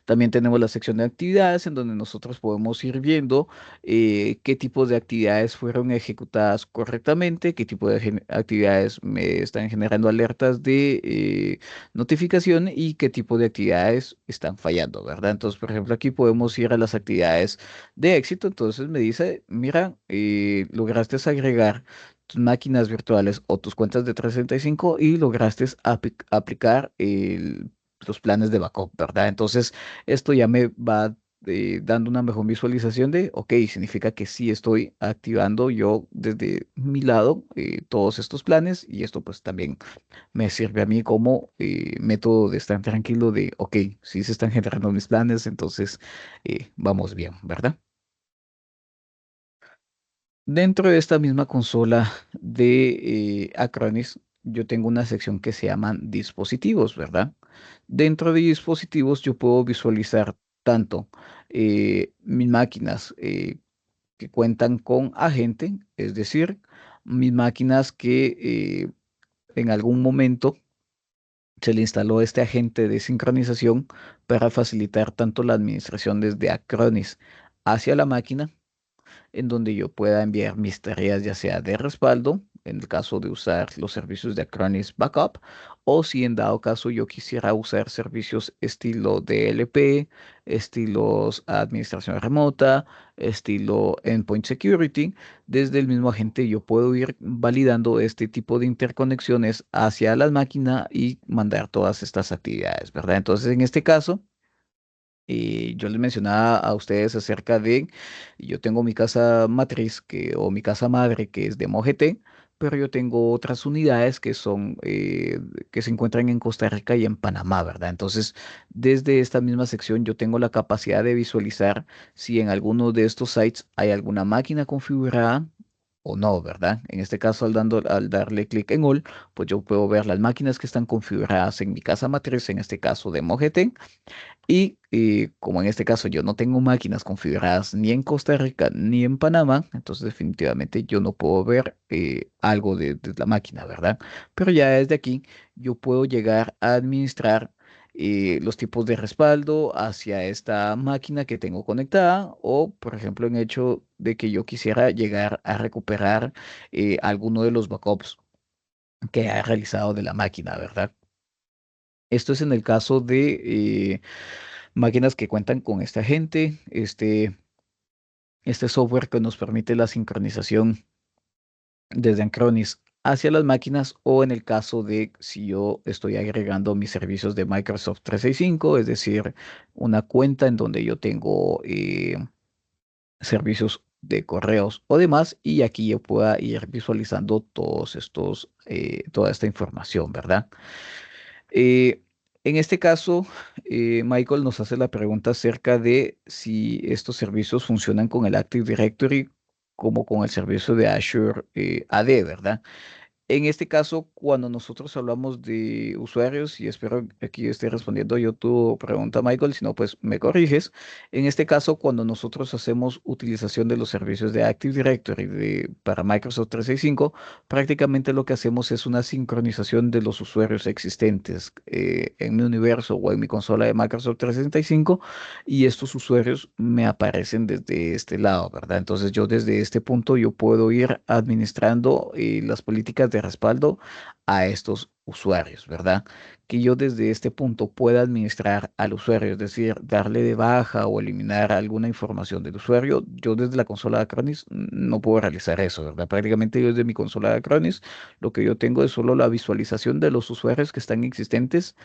También tenemos la sección de actividades en donde nosotros podemos ir viendo qué tipos de actividades fueron ejecutadas correctamente, qué tipo de actividades me están generando alertas de notificación y qué tipo de actividades están fallando, ¿verdad? Entonces, por ejemplo, aquí podemos ir a las actividades de éxito. Entonces me dice, mira, lograste agregar tus máquinas virtuales o tus cuentas de 365 y lograste aplicar los planes de backup, ¿verdad? Entonces, esto ya me va dando una mejor visualización de, ok, significa que sí estoy activando yo desde mi lado todos estos planes y esto pues también me sirve a mí como método de estar tranquilo de, ok, sí se están generando mis planes, entonces vamos bien, ¿verdad? Dentro de esta misma consola de Acronis, yo tengo una sección que se llaman dispositivos, ¿verdad? Dentro de dispositivos yo puedo visualizar tanto mis máquinas que cuentan con agente, es decir, mis máquinas que en algún momento se le instaló este agente de sincronización para facilitar tanto la administración desde Acronis hacia la máquina en donde yo pueda enviar mis tareas ya sea de respaldo, en el caso de usar los servicios de Acronis Backup, o si en dado caso yo quisiera usar servicios estilo DLP, estilos administración remota, estilo Endpoint Security, desde el mismo agente yo puedo ir validando este tipo de interconexiones hacia la máquina y mandar todas estas actividades, ¿verdad? Entonces, en este caso, y yo les mencionaba a ustedes acerca de, yo tengo mi casa matriz o mi casa madre que es de MoGT, pero yo tengo otras unidades que son, que se encuentran en Costa Rica y en Panamá, ¿verdad? Entonces, desde esta misma sección yo tengo la capacidad de visualizar si en alguno de estos sites hay alguna máquina configurada o no, ¿verdad? En este caso, al darle clic en All, pues yo puedo ver las máquinas que están configuradas en mi casa matriz, en este caso de MoGT, y como en este caso yo no tengo máquinas configuradas ni en Costa Rica ni en Panamá, entonces definitivamente yo no puedo ver algo de la máquina, ¿verdad? Pero ya desde aquí yo puedo llegar a administrar los tipos de respaldo hacia esta máquina que tengo conectada o, por ejemplo, en hecho de que yo quisiera llegar a recuperar alguno de los backups que ha realizado de la máquina, ¿verdad? Esto es en el caso de máquinas que cuentan con este agente, este software que nos permite la sincronización desde Acronis hacia las máquinas o en el caso de si yo estoy agregando mis servicios de Microsoft 365, es decir, una cuenta en donde yo tengo servicios de correos o demás y aquí yo pueda ir visualizando toda esta información, ¿verdad? Eh, en este caso, Michael nos hace la pregunta acerca de si estos servicios funcionan con el Active Directory como con el servicio de Azure AD, ¿verdad? En este caso, cuando nosotros hablamos de usuarios, y espero que aquí esté respondiendo yo tu pregunta, Michael, si no, pues me corriges. En este caso, cuando nosotros hacemos utilización de los servicios de Active Directory para Microsoft 365, prácticamente lo que hacemos es una sincronización de los usuarios existentes en mi universo o en mi consola de Microsoft 365 y estos usuarios me aparecen desde este lado, ¿verdad? Entonces yo desde este punto yo puedo ir administrando las políticas de respaldo a estos usuarios, ¿verdad? Que yo desde este punto pueda administrar al usuario, es decir, darle de baja o eliminar alguna información del usuario, yo desde la consola de Acronis no puedo realizar eso, ¿verdad? Prácticamente yo desde mi consola de Acronis lo que yo tengo es solo la visualización de los usuarios que están existentes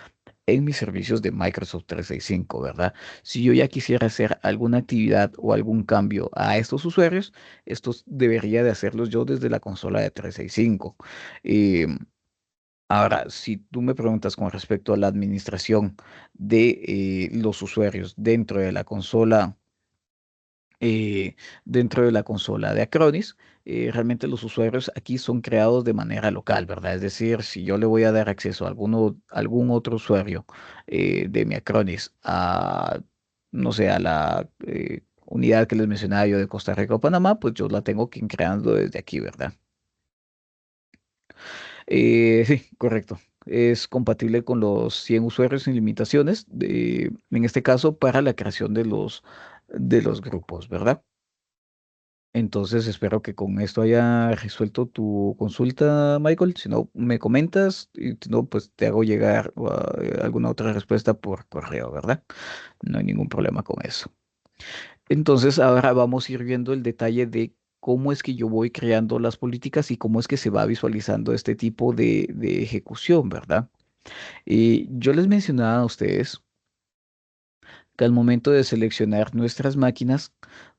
en mis servicios de Microsoft 365, ¿verdad? Si yo ya quisiera hacer alguna actividad o algún cambio a estos usuarios, estos debería de hacerlos yo desde la consola de 365. Eh, Ahora, si tú me preguntas con respecto a la administración de los usuarios eh, dentro de la consola de Acronis, realmente los usuarios aquí son creados de manera local, ¿verdad? Es decir, si yo le voy a dar acceso a algún otro usuario de mi Acronis a, no sé, a la unidad que les mencionaba yo de Costa Rica o Panamá, pues yo la tengo que ir creando desde aquí, ¿verdad? Sí, correcto. Es compatible con los 100 usuarios sin limitaciones, en este caso para la creación de los grupos, ¿verdad? Entonces espero que con esto haya resuelto tu consulta, Michael. Si no, me comentas y si no, pues te hago llegar alguna otra respuesta por correo, ¿verdad? No hay ningún problema con eso. Entonces ahora vamos a ir viendo el detalle de cómo es que yo voy creando las políticas y cómo es que se va visualizando este tipo de ejecución, ¿verdad? Y yo les mencionaba a ustedes que al momento de seleccionar nuestras máquinas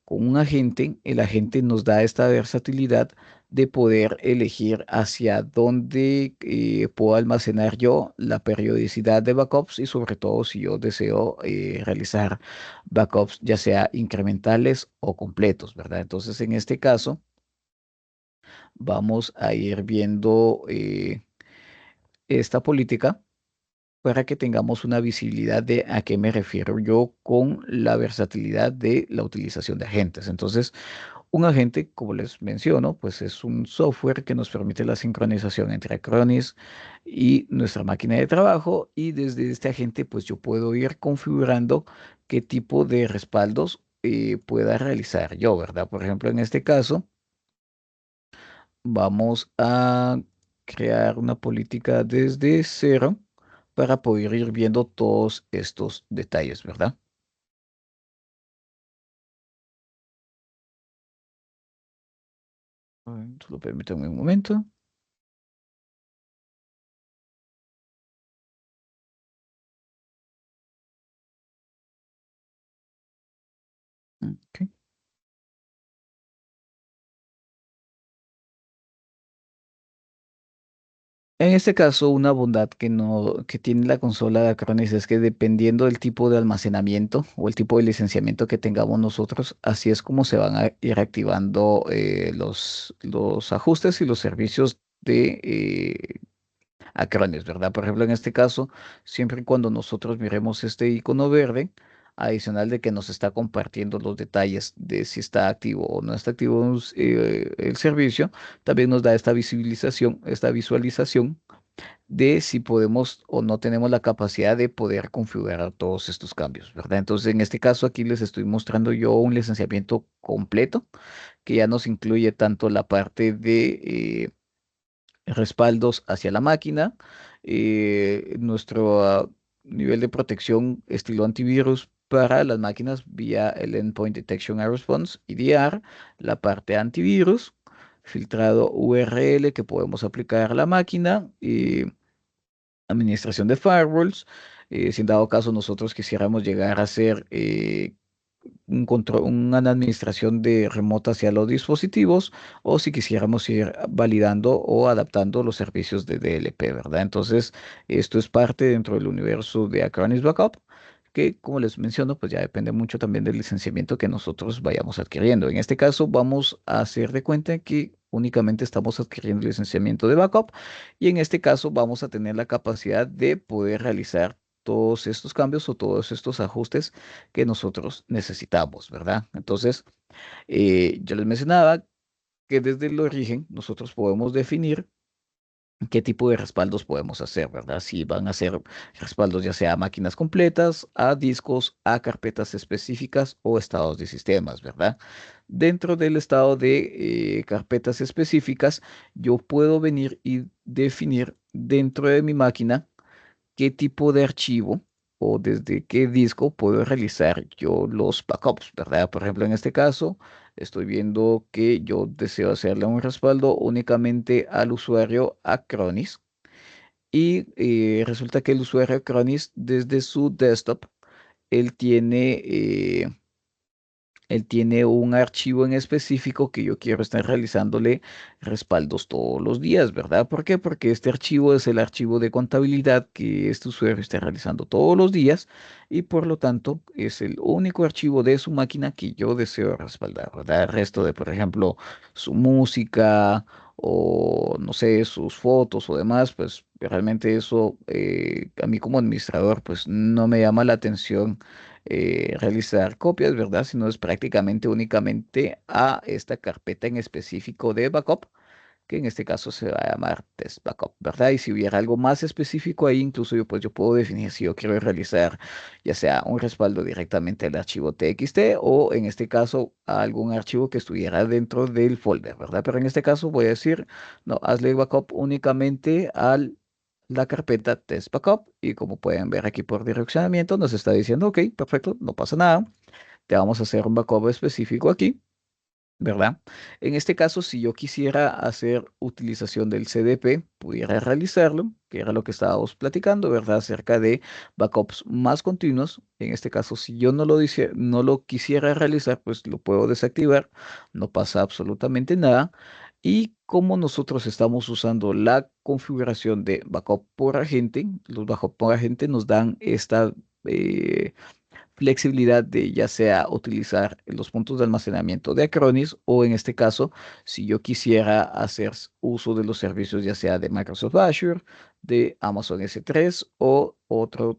con un agente, el agente nos da esta versatilidad de poder elegir hacia dónde puedo almacenar yo la periodicidad de backups y sobre todo si yo deseo realizar backups ya sea incrementales o completos, ¿verdad? Entonces en este caso vamos a ir viendo esta política para que tengamos una visibilidad de a qué me refiero yo con la versatilidad de la utilización de agentes. Entonces, un agente, como les menciono, pues es un software que nos permite la sincronización entre Acronis y nuestra máquina de trabajo y desde este agente, pues yo puedo ir configurando qué tipo de respaldos pueda realizar yo, ¿verdad? Por ejemplo, en este caso, vamos a crear una política desde cero para poder ir viendo todos estos detalles, ¿verdad? Solo permítanme un momento. Ok. En este caso, una bondad que no, que tiene la consola de Acronis es que dependiendo del tipo de almacenamiento o el tipo de licenciamiento que tengamos nosotros, así es como se van a ir activando los ajustes y los servicios de Acronis, ¿verdad? Por ejemplo, en este caso, siempre y cuando nosotros miremos este icono verde, adicional de que nos está compartiendo los detalles de si está activo o no está activo el servicio, también nos da esta visualización de si podemos o no tenemos la capacidad de poder configurar todos estos cambios, ¿verdad? Entonces, en este caso, aquí les estoy mostrando yo un licenciamiento completo que ya nos incluye tanto la parte de respaldos hacia la máquina, nuestro nivel de protección estilo antivirus para las máquinas vía el Endpoint Detection and Response, EDR, la parte antivirus, filtrado URL que podemos aplicar a la máquina, administración de firewalls. Si en dado caso nosotros quisiéramos llegar a hacer un control, una administración de remota hacia los dispositivos o si quisiéramos ir validando o adaptando los servicios de DLP, ¿verdad? Entonces, esto es parte dentro del universo de Acronis Backup, que como les menciono, pues ya depende mucho también del licenciamiento que nosotros vayamos adquiriendo. En este caso, vamos a hacer de cuenta que únicamente estamos adquiriendo el licenciamiento de backup y en este caso vamos a tener la capacidad de poder realizar todos estos cambios o todos estos ajustes que nosotros necesitamos, ¿verdad? Entonces, yo les mencionaba que desde el origen nosotros podemos definir qué tipo de respaldos podemos hacer, ¿verdad? Si van a ser respaldos ya sea a máquinas completas, a discos, a carpetas específicas o estados de sistemas, ¿verdad? Dentro del estado de carpetas específicas, yo puedo venir y definir dentro de mi máquina qué tipo de archivo o desde qué disco puedo realizar yo los backups, ¿verdad? Por ejemplo, en este caso, estoy viendo que yo deseo hacerle un respaldo únicamente al usuario Acronis y resulta que el usuario Acronis desde su desktop, él tiene... él tiene un archivo en específico que yo quiero estar realizándole respaldos todos los días, ¿verdad? ¿Por qué? Porque este archivo es el archivo de contabilidad que este usuario está realizando todos los días y por lo tanto es el único archivo de su máquina que yo deseo respaldar, ¿verdad? El resto de, por ejemplo, su música o no sé, sus fotos o demás, pues realmente eso a mí como administrador pues no me llama la atención realizar copias, ¿verdad? Sino es prácticamente únicamente a esta carpeta en específico de backup, que en este caso se va a llamar test backup, ¿verdad? Y si hubiera algo más específico ahí, incluso yo, pues yo puedo definir si yo quiero realizar ya sea un respaldo directamente al archivo TXT o en este caso a algún archivo que estuviera dentro del folder, ¿verdad? Pero en este caso voy a decir, no, hazle backup únicamente al la carpeta test backup y como pueden ver aquí por direccionamiento nos está diciendo, ok, perfecto, no pasa nada, te vamos a hacer un backup específico aquí, ¿verdad? En este caso, si yo quisiera hacer utilización del CDP, pudiera realizarlo, que era lo que estábamos platicando, ¿verdad? Acerca de backups más continuos. En este caso, si yo no lo quisiera realizar, pues lo puedo desactivar, no pasa absolutamente nada. Y como nosotros estamos usando la configuración de backup por agente, los backup por agente nos dan esta flexibilidad de ya sea utilizar los puntos de almacenamiento de Acronis o en este caso, si yo quisiera hacer uso de los servicios ya sea de Microsoft Azure, de Amazon S3 o otras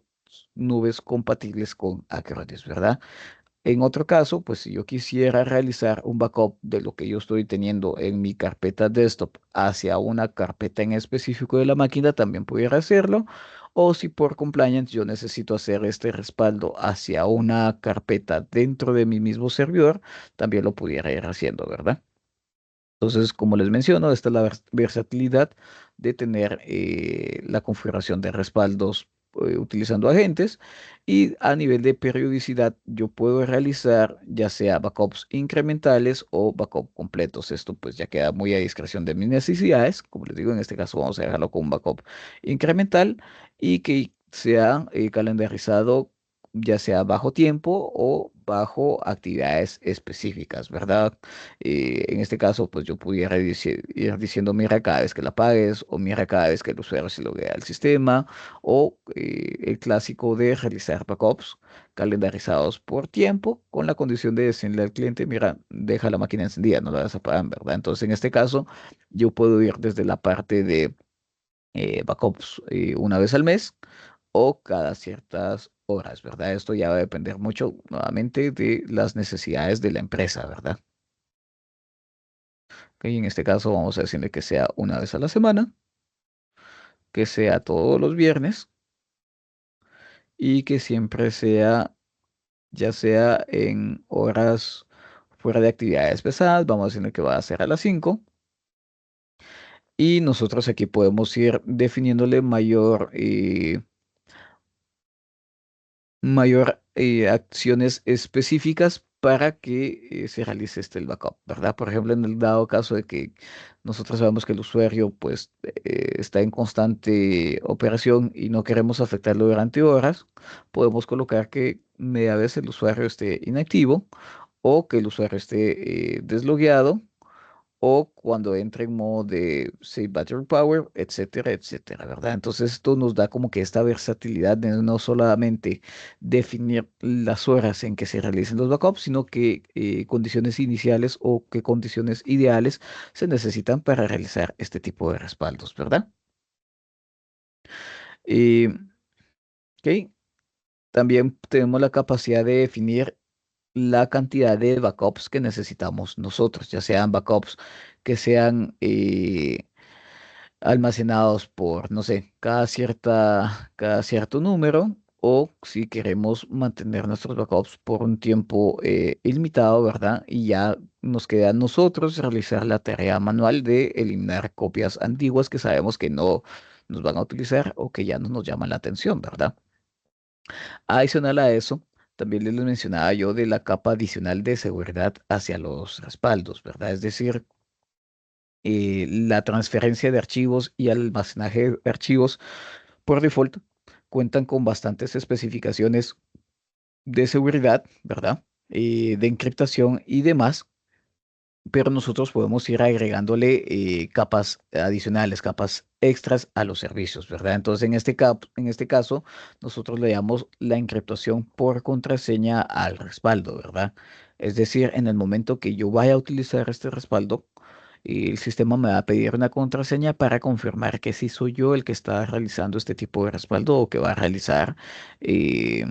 nubes compatibles con Acronis, ¿verdad? En otro caso, pues si yo quisiera realizar un backup de lo que yo estoy teniendo en mi carpeta desktop hacia una carpeta en específico de la máquina, también pudiera hacerlo. O si por compliance yo necesito hacer este respaldo hacia una carpeta dentro de mi mismo servidor, también lo pudiera ir haciendo, ¿verdad? Entonces, como les menciono, esta es la versatilidad de tener la configuración de respaldos utilizando agentes y a nivel de periodicidad yo puedo realizar ya sea backups incrementales o backup completos. Esto pues ya queda muy a discreción de mis necesidades. Como les digo, en este caso vamos a dejarlo con un backup incremental y que sea calendarizado ya sea bajo tiempo o bajo actividades específicas, ¿verdad? En este caso, pues yo pudiera ir diciendo, mira cada vez que la pagues, o mira cada vez que el usuario se loguea al sistema, o el clásico de realizar backups calendarizados por tiempo, con la condición de decirle al cliente, mira, deja la máquina encendida, no la vas a pagar, ¿verdad? Entonces, en este caso, yo puedo ir desde la parte de backups una vez al mes o cada ciertas horas, ¿verdad? Esto ya va a depender mucho, nuevamente, de las necesidades de la empresa, ¿verdad? Ok, en este caso vamos a decirle que sea una vez a la semana, que sea todos los viernes y que siempre sea, ya sea en horas fuera de actividades pesadas, vamos a decirle que va a ser a las 5 y nosotros aquí podemos ir definiéndole mayor acciones específicas para que se realice el backup, ¿verdad? Por ejemplo, en el dado caso de que nosotros sabemos que el usuario pues está en constante operación y no queremos afectarlo durante horas, podemos colocar que media vez el usuario esté inactivo o que el usuario esté deslogueado o cuando entre en modo de Save Battery Power, etcétera, etcétera, ¿verdad? Entonces esto nos da como que esta versatilidad de no solamente definir las horas en que se realicen los backups, sino que condiciones iniciales o qué condiciones ideales se necesitan para realizar este tipo de respaldos, ¿verdad? Y, ok, también tenemos la capacidad de definir la cantidad de backups que necesitamos nosotros, ya sean backups que sean almacenados por, no sé, cada cierto número, o si queremos mantener nuestros backups por un tiempo ilimitado, ¿verdad? Y ya nos queda a nosotros realizar la tarea manual de eliminar copias antiguas que sabemos que no nos van a utilizar o que ya no nos llaman la atención, ¿verdad? Adicional a eso, también les mencionaba yo de la capa adicional de seguridad hacia los respaldos, ¿verdad? Es decir, la transferencia de archivos y almacenaje de archivos por default cuentan con bastantes especificaciones de seguridad, ¿verdad? De encriptación y demás, pero nosotros podemos ir agregándole capas adicionales, capas extras a los servicios, ¿verdad? Entonces, en este caso, nosotros le damos la encriptación por contraseña al respaldo, ¿verdad? Es decir, en el momento que yo vaya a utilizar este respaldo, el sistema me va a pedir una contraseña para confirmar que sí soy yo el que está realizando este tipo de respaldo o que va a realizar eh,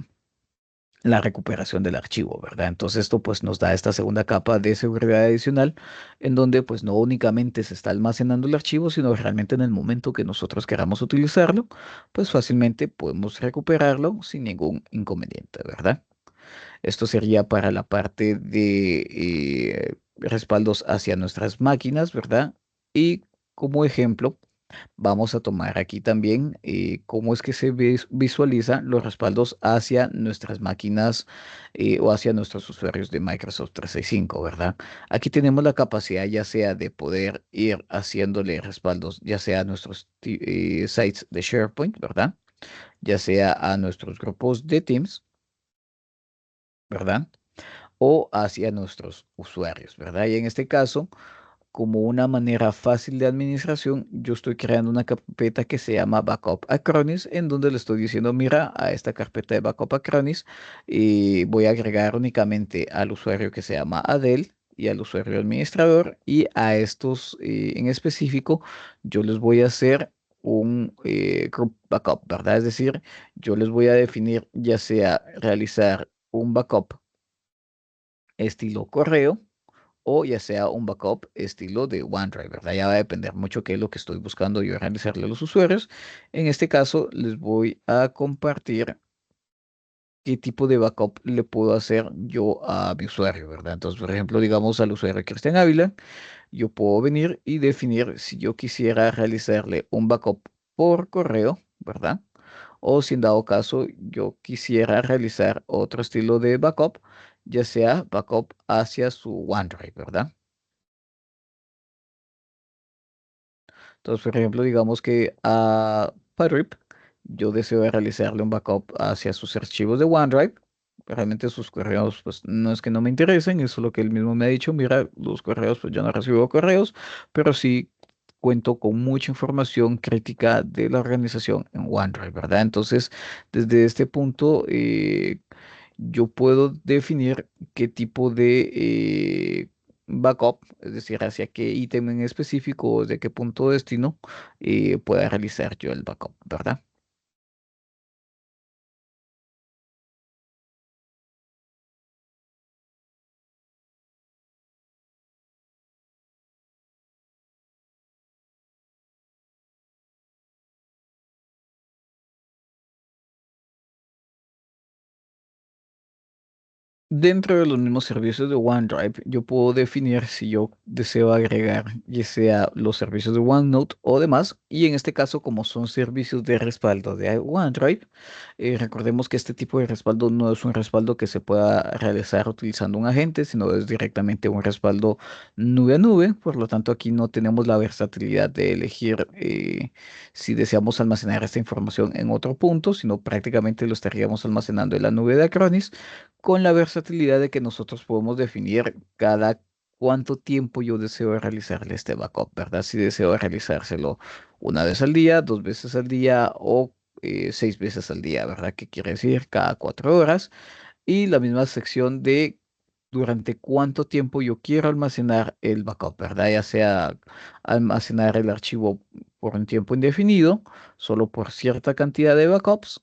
la recuperación del archivo, ¿verdad? Entonces esto pues nos da esta segunda capa de seguridad adicional en donde pues no únicamente se está almacenando el archivo, sino realmente en el momento que nosotros queramos utilizarlo, pues fácilmente podemos recuperarlo sin ningún inconveniente, ¿verdad? Esto sería para la parte de respaldos hacia nuestras máquinas, ¿verdad? Y como ejemplo, vamos a tomar aquí también cómo es que se visualizan los respaldos hacia nuestras máquinas o hacia nuestros usuarios de Microsoft 365, ¿verdad? Aquí tenemos la capacidad ya sea de poder ir haciéndole respaldos, ya sea a nuestros sites de SharePoint, ¿verdad? Ya sea a nuestros grupos de Teams, ¿verdad? O hacia nuestros usuarios, ¿verdad? Y en este caso, como una manera fácil de administración, yo estoy creando una carpeta que se llama Backup Acronis, en donde le estoy diciendo, mira, a esta carpeta de Backup Acronis y voy a agregar únicamente al usuario que se llama Adel y al usuario administrador y a estos en específico yo les voy a hacer un group backup, ¿verdad? Es decir, yo les voy a definir ya sea realizar un backup estilo correo o ya sea un backup estilo de OneDrive, ¿verdad? Ya va a depender mucho qué es lo que estoy buscando yo realizarle a los usuarios. En este caso, les voy a compartir qué tipo de backup le puedo hacer yo a mi usuario, ¿verdad? Entonces, por ejemplo, digamos al usuario Cristian Ávila, yo puedo venir y definir si yo quisiera realizarle un backup por correo, ¿verdad? O si en dado caso yo quisiera realizar otro estilo de backup, ya sea backup hacia su OneDrive, ¿verdad? Entonces, por ejemplo, digamos que a Padrip yo deseo realizarle un backup hacia sus archivos de OneDrive. Realmente sus correos, pues no es que no me interesen, eso es lo que él mismo me ha dicho. Mira, los correos, pues yo no recibo correos, pero sí cuento con mucha información crítica de la organización en OneDrive, ¿verdad? Entonces, desde este punto, yo puedo definir qué tipo de backup, es decir, hacia qué ítem en específico o de qué punto de destino pueda realizar yo el backup, ¿verdad? Dentro de los mismos servicios de OneDrive, yo puedo definir si yo deseo agregar ya sea los servicios de OneNote o demás. Y en este caso, como son servicios de respaldo de OneDrive, recordemos que este tipo de respaldo no es un respaldo que se pueda realizar utilizando un agente, sino es directamente un respaldo nube a nube. Por lo tanto, aquí no tenemos la versatilidad de elegir si deseamos almacenar esta información en otro punto, sino prácticamente lo estaríamos almacenando en la nube de Acronis con la versatilidad de que nosotros podemos definir cada cuánto tiempo yo deseo realizarle este backup, ¿verdad? Si deseo realizárselo una vez al día, dos veces al día o 6 veces al día, ¿verdad? Que quiere decir cada 4 horas. Y la misma sección de durante cuánto tiempo yo quiero almacenar el backup, ¿verdad? Ya sea almacenar el archivo por un tiempo indefinido, solo por cierta cantidad de backups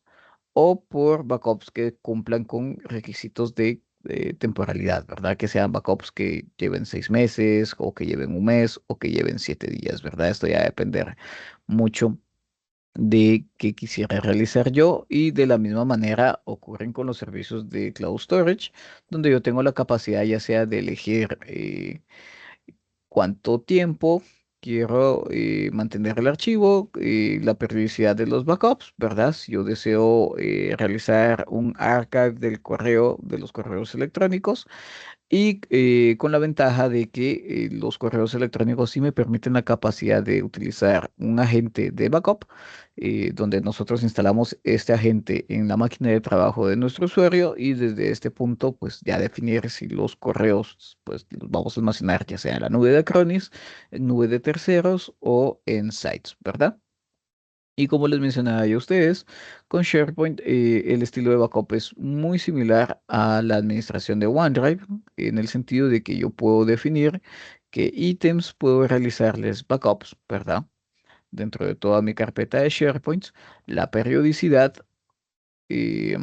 o por backups que cumplan con requisitos de temporalidad, ¿verdad? Que sean backups que lleven 6 meses o que lleven un mes o que lleven 7 días, ¿verdad? Esto ya va a depender mucho de qué quisiera realizar yo y de la misma manera ocurren con los servicios de Cloud Storage, donde yo tengo la capacidad ya sea de elegir cuánto tiempo. quiero mantener el archivo, la periodicidad de los backups, ¿verdad? Si yo deseo realizar un archive del correo, de los correos electrónicos, y con la ventaja de que los correos electrónicos sí me permiten la capacidad de utilizar un agente de backup, donde nosotros instalamos este agente en la máquina de trabajo de nuestro usuario y desde este punto pues ya definir si los correos pues los vamos a almacenar ya sea en la nube de Acronis, en nube de terceros o en sites, ¿verdad? Y como les mencionaba yo a ustedes, con SharePoint el estilo de backup es muy similar a la administración de OneDrive, en el sentido de que yo puedo definir qué ítems puedo realizarles backups, ¿verdad? Dentro de toda mi carpeta de SharePoint, la periodicidad, eh,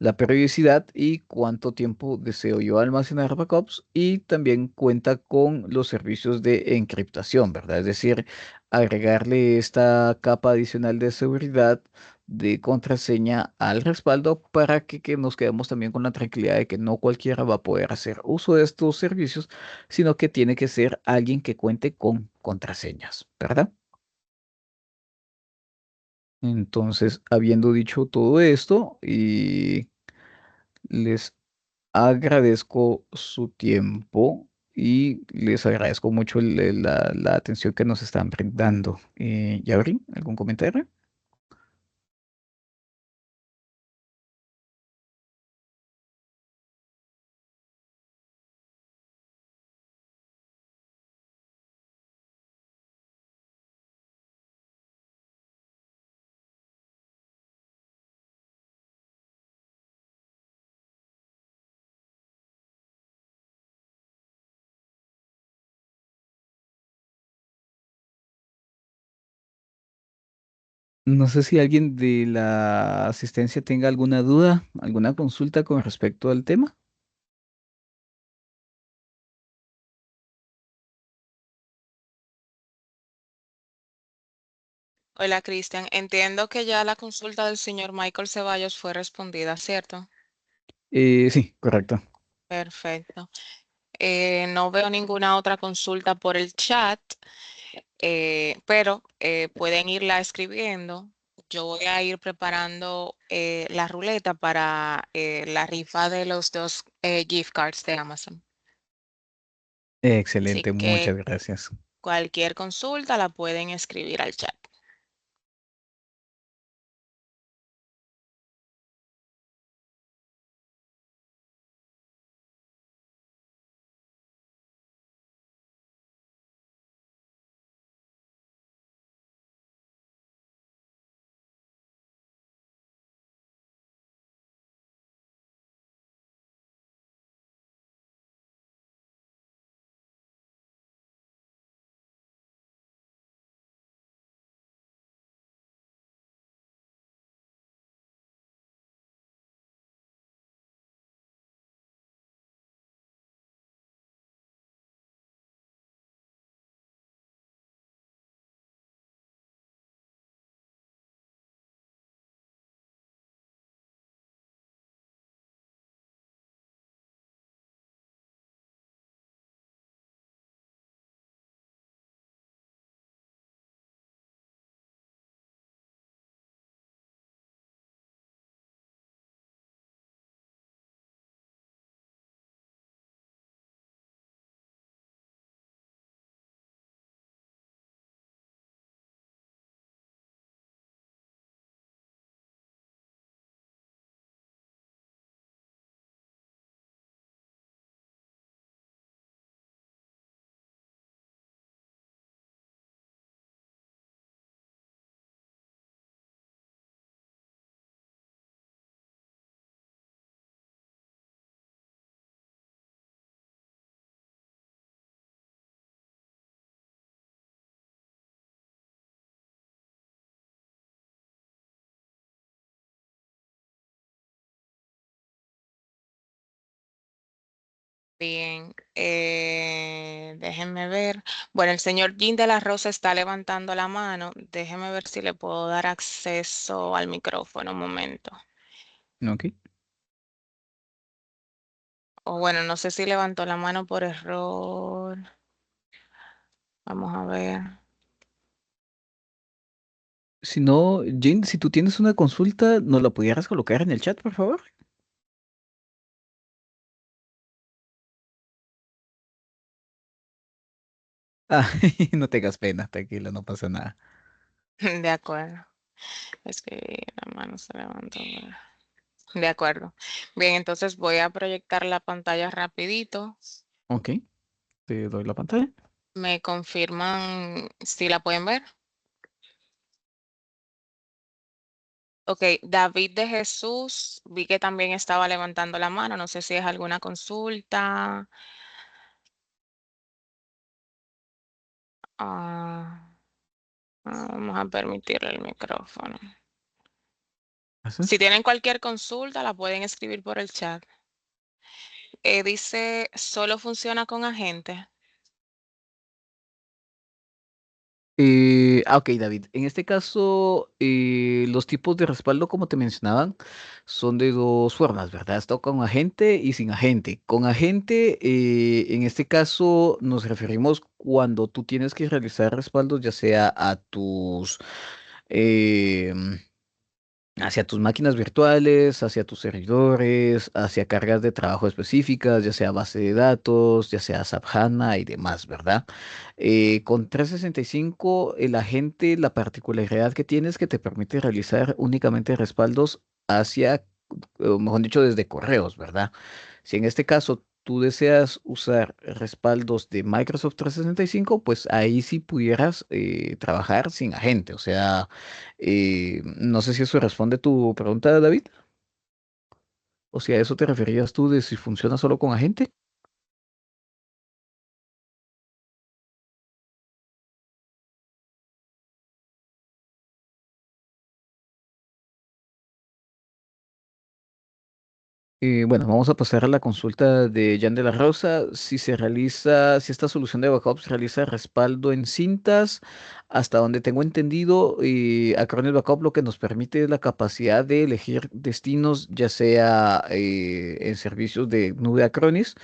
la periodicidad y cuánto tiempo deseo yo almacenar backups y también cuenta con los servicios de encriptación, ¿verdad? Es decir, agregarle esta capa adicional de seguridad de contraseña al respaldo para que nos quedemos también con la tranquilidad de que no cualquiera va a poder hacer uso de estos servicios, sino que tiene que ser alguien que cuente con contraseñas, ¿verdad? Entonces, habiendo dicho todo esto, y les agradezco su tiempo y les agradezco mucho la atención que nos están brindando. Yabri, ¿algún comentario? No sé si alguien de la asistencia tenga alguna duda, alguna consulta con respecto al tema. Hola, Cristian. Entiendo que ya la consulta del señor Michael Ceballos fue respondida, ¿cierto? Sí, correcto. Perfecto. No veo ninguna otra consulta por el chat, pero pueden irla escribiendo. Yo voy a ir preparando la ruleta para la rifa de los dos gift cards de Amazon. Así Excelente, muchas que gracias. cualquier consulta la pueden escribir al chat. Bien, déjenme ver. Bueno, el señor Jean de la Rosa está levantando la mano. Déjenme ver si le puedo dar acceso al micrófono un momento. Ok. O bueno, no sé si levantó la mano por error. Vamos a ver. Si no, Jane, si tú tienes una consulta, ¿nos la pudieras colocar en el chat, por favor? Ah, no tengas pena, tranquila, no pasa nada. De acuerdo. Es que la mano se levantó. De acuerdo. Bien, entonces voy a proyectar la pantalla rapidito. Ok, te doy la pantalla. ¿Me confirman si la pueden ver? Ok, David de Jesús, vi que también estaba levantando la mano. No sé si es alguna consulta. Ah, vamos a permitirle el micrófono. ¿Pasa? Si tienen cualquier consulta, la pueden escribir por el chat. Dice, solo funciona con agente. Ok, David. En este caso, los tipos de respaldo, como te mencionaban, son de dos formas, ¿verdad? Está con agente y sin agente. Con agente, en este caso, nos referimos cuando tú tienes que realizar respaldos, ya sea a tus, em, hacia tus máquinas virtuales, hacia tus servidores, hacia cargas de trabajo específicas, ya sea base de datos, ya sea SAP HANA y demás, ¿verdad? Con 365, el agente, la particularidad que tiene es que te permite realizar únicamente respaldos hacia, o mejor dicho, desde correos, ¿verdad? Si en este caso tú deseas usar respaldos de Microsoft 365, pues ahí sí pudieras trabajar sin agente, o sea, no sé si eso responde tu pregunta, David, o si a eso te referías tú de si funciona solo con agente. Bueno, vamos a pasar a la consulta de Jan de la Rosa. Si se realiza, si esta solución de backups realiza respaldo en cintas, hasta donde tengo entendido, Acronis Backup lo que nos permite es la capacidad de elegir destinos, ya sea en servicios de nube Acronis,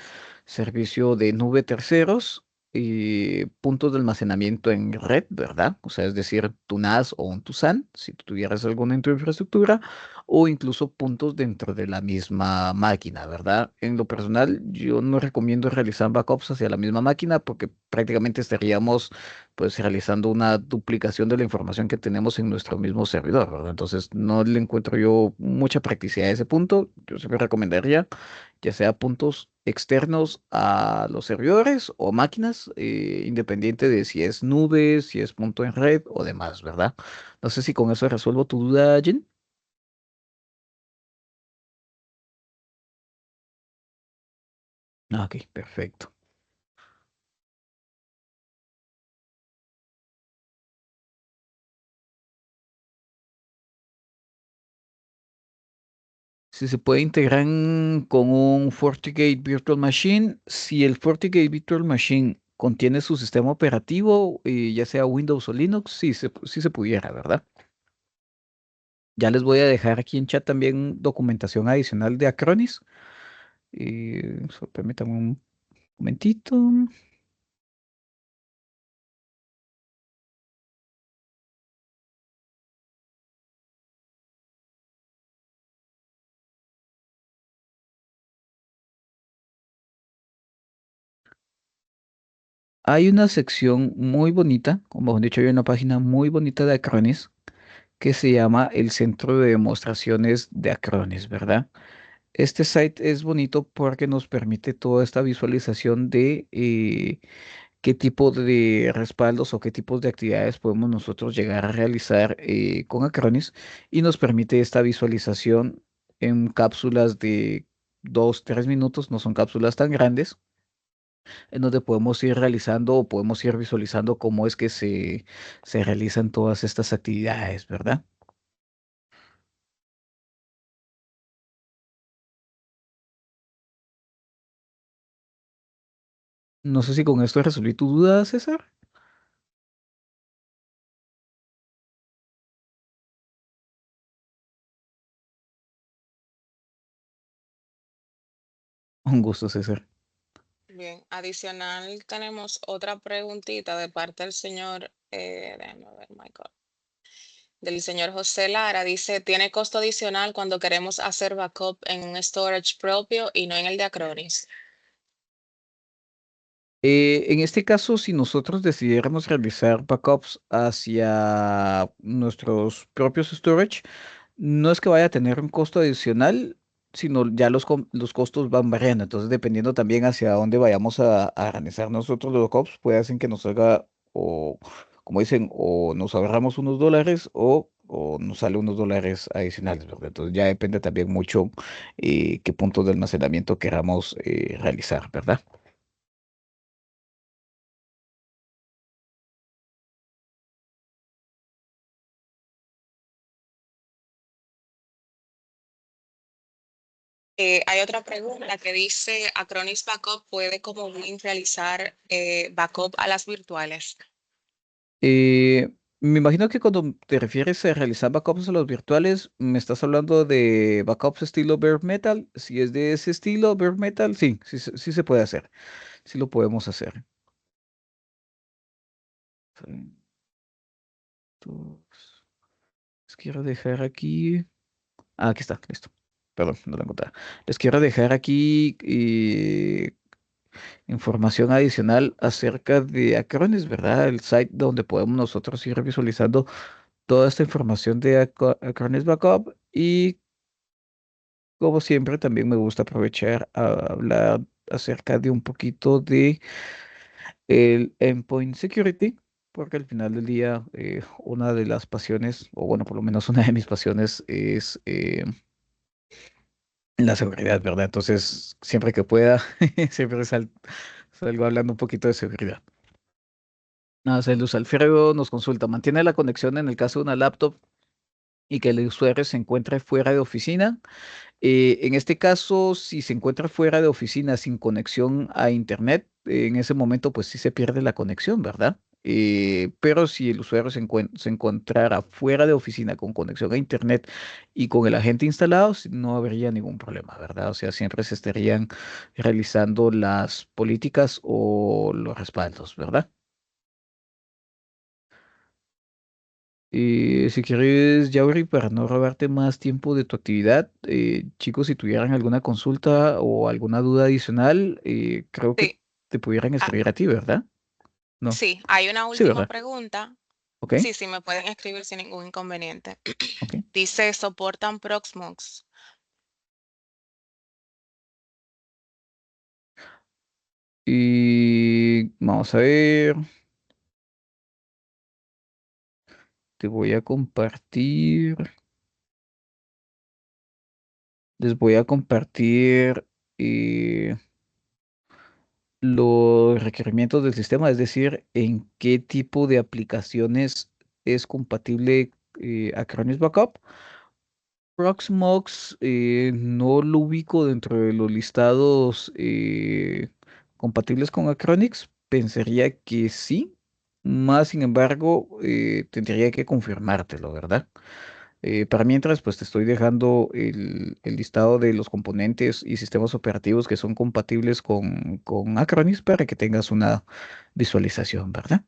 servicio de nube terceros y puntos de almacenamiento en red, ¿verdad? O sea, es decir, tu NAS o un TUSAN, si tú tuvieras alguna en tu infraestructura, o incluso puntos dentro de la misma máquina, ¿verdad? En lo personal, yo no recomiendo realizar backups hacia la misma máquina porque prácticamente estaríamos pues realizando una duplicación de la información que tenemos en nuestro mismo servidor, ¿verdad? Entonces, no le encuentro yo mucha practicidad a ese punto. Yo siempre recomendaría ya sea puntos externos a los servidores o máquinas, independiente de si es nube, si es punto en red o demás, ¿verdad? No sé si con eso resuelvo tu duda, Jen. Ah, ok, perfecto. Si se puede integrar con un FortiGate Virtual Machine, si el FortiGate Virtual Machine contiene su sistema operativo, ya sea Windows o Linux, sí se pudiera, ¿verdad? Ya les voy a dejar aquí en chat también documentación adicional de Acronis. Permítanme un momentito. Hay una sección muy bonita, como mejor dicho, hay una página muy bonita de Acronis que se llama el Centro de Demostraciones de Acronis, ¿verdad? Este site es bonito porque nos permite toda esta visualización de qué tipo de respaldos o qué tipos de actividades podemos nosotros llegar a realizar con Acronis y nos permite esta visualización en cápsulas de 2, 3 minutos, no son cápsulas tan grandes en donde podemos ir realizando o podemos ir visualizando cómo es que se realizan todas estas actividades, ¿verdad? No sé si con esto resolví tu duda, César. Un gusto, César. Bien, adicional tenemos otra preguntita de parte del señor, déjame ver, Michael, del señor José Lara. Dice, ¿tiene costo adicional cuando queremos hacer backup en un storage propio y no en el de Acronis? En este caso, si nosotros decidiéramos realizar backups hacia nuestros propios storage, no es que vaya a tener un costo adicional, sino ya los costos van variando. Entonces, dependiendo también hacia dónde vayamos a organizar nosotros los backups, puede hacer que nos salga, o como dicen, o nos ahorramos unos dólares o nos sale unos dólares adicionales, ¿verdad? Entonces, ya depende también mucho qué puntos de almacenamiento queramos realizar, ¿verdad? Hay otra pregunta que dice, ¿Acronis Backup puede como Win realizar backup a las virtuales? Me imagino que cuando te refieres a realizar backups a los virtuales, me estás hablando de backups estilo bare metal. Si es de ese estilo bare metal, sí, sí se puede hacer. Sí lo podemos hacer. Entonces, les quiero dejar aquí. Ah, aquí está, listo. Perdón, no lo encontré. Les quiero dejar aquí información adicional acerca de Acronis, ¿verdad? El site donde podemos nosotros ir visualizando toda esta información de Acronis Backup. Y como siempre, también me gusta aprovechar a hablar acerca de un poquito de el endpoint security, porque al final del día una de las pasiones, o bueno, por lo menos una de mis pasiones es la seguridad, ¿verdad? Entonces, siempre que pueda, siempre salgo hablando un poquito de seguridad. Nada, Luz Alfredo nos consulta, ¿mantiene la conexión en el caso de una laptop y que el usuario se encuentre fuera de oficina? En este caso, si se encuentra fuera de oficina sin conexión a internet, en ese momento pues sí se pierde la conexión, ¿verdad? Pero si el usuario se encontrara fuera de oficina con conexión a internet y con el agente instalado, sí, no habría ningún problema, ¿verdad? O sea, siempre se estarían realizando las políticas o los respaldos, ¿verdad? Si quieres, Yauri, para no robarte más tiempo de tu actividad, chicos, si tuvieran alguna consulta o alguna duda adicional, creo que Sí, te pudieran ah, escribir a ti, ¿verdad? No. sí, hay una Sí, última ¿verdad? pregunta. Ok, Sí, sí, me pueden escribir sin ningún inconveniente. ok. Dice, ¿soportan Proxmox? Y vamos a ver, te voy a compartir, les voy a compartir eh, los requerimientos del sistema, es decir, en qué tipo de aplicaciones es compatible Acronis Backup. Proxmox no lo ubico dentro de los listados compatibles con Acronix. Pensaría que sí, más sin embargo, tendría que confirmártelo, ¿verdad? Para mientras, pues te estoy dejando el listado de los componentes y sistemas operativos que son compatibles con Acronis para que tengas una visualización, ¿verdad?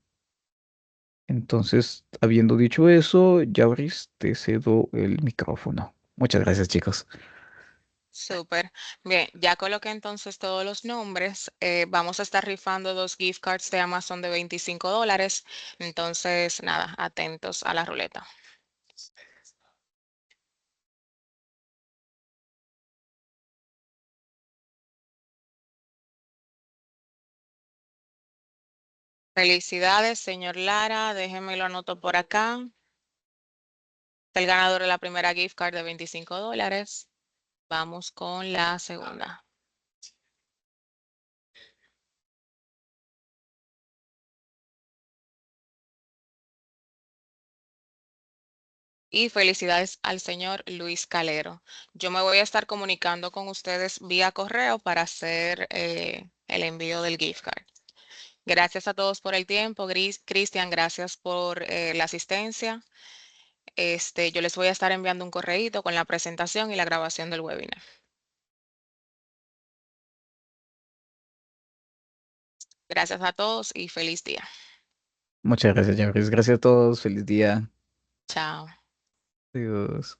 Entonces, habiendo dicho eso, Jauris, te cedo el micrófono. Muchas gracias, chicos. Súper. Bien, ya coloqué entonces todos los nombres. Vamos a estar rifando dos gift cards de Amazon de $25. Entonces, nada, atentos a la ruleta. Felicidades, señor Lara. Déjeme lo anoto por acá. El ganador de la primera gift card de $25. Vamos con la segunda. Y felicidades al señor Luis Calero. Yo me voy a estar comunicando con ustedes vía correo para hacer el envío del gift card. Gracias a todos por el tiempo. Cristian, gracias por la asistencia. Yo les voy a estar enviando un correíto con la presentación y la grabación del webinar. Gracias a todos y feliz día. Muchas gracias, Jeffries. Gracias a todos. Feliz día. Chao. Adiós.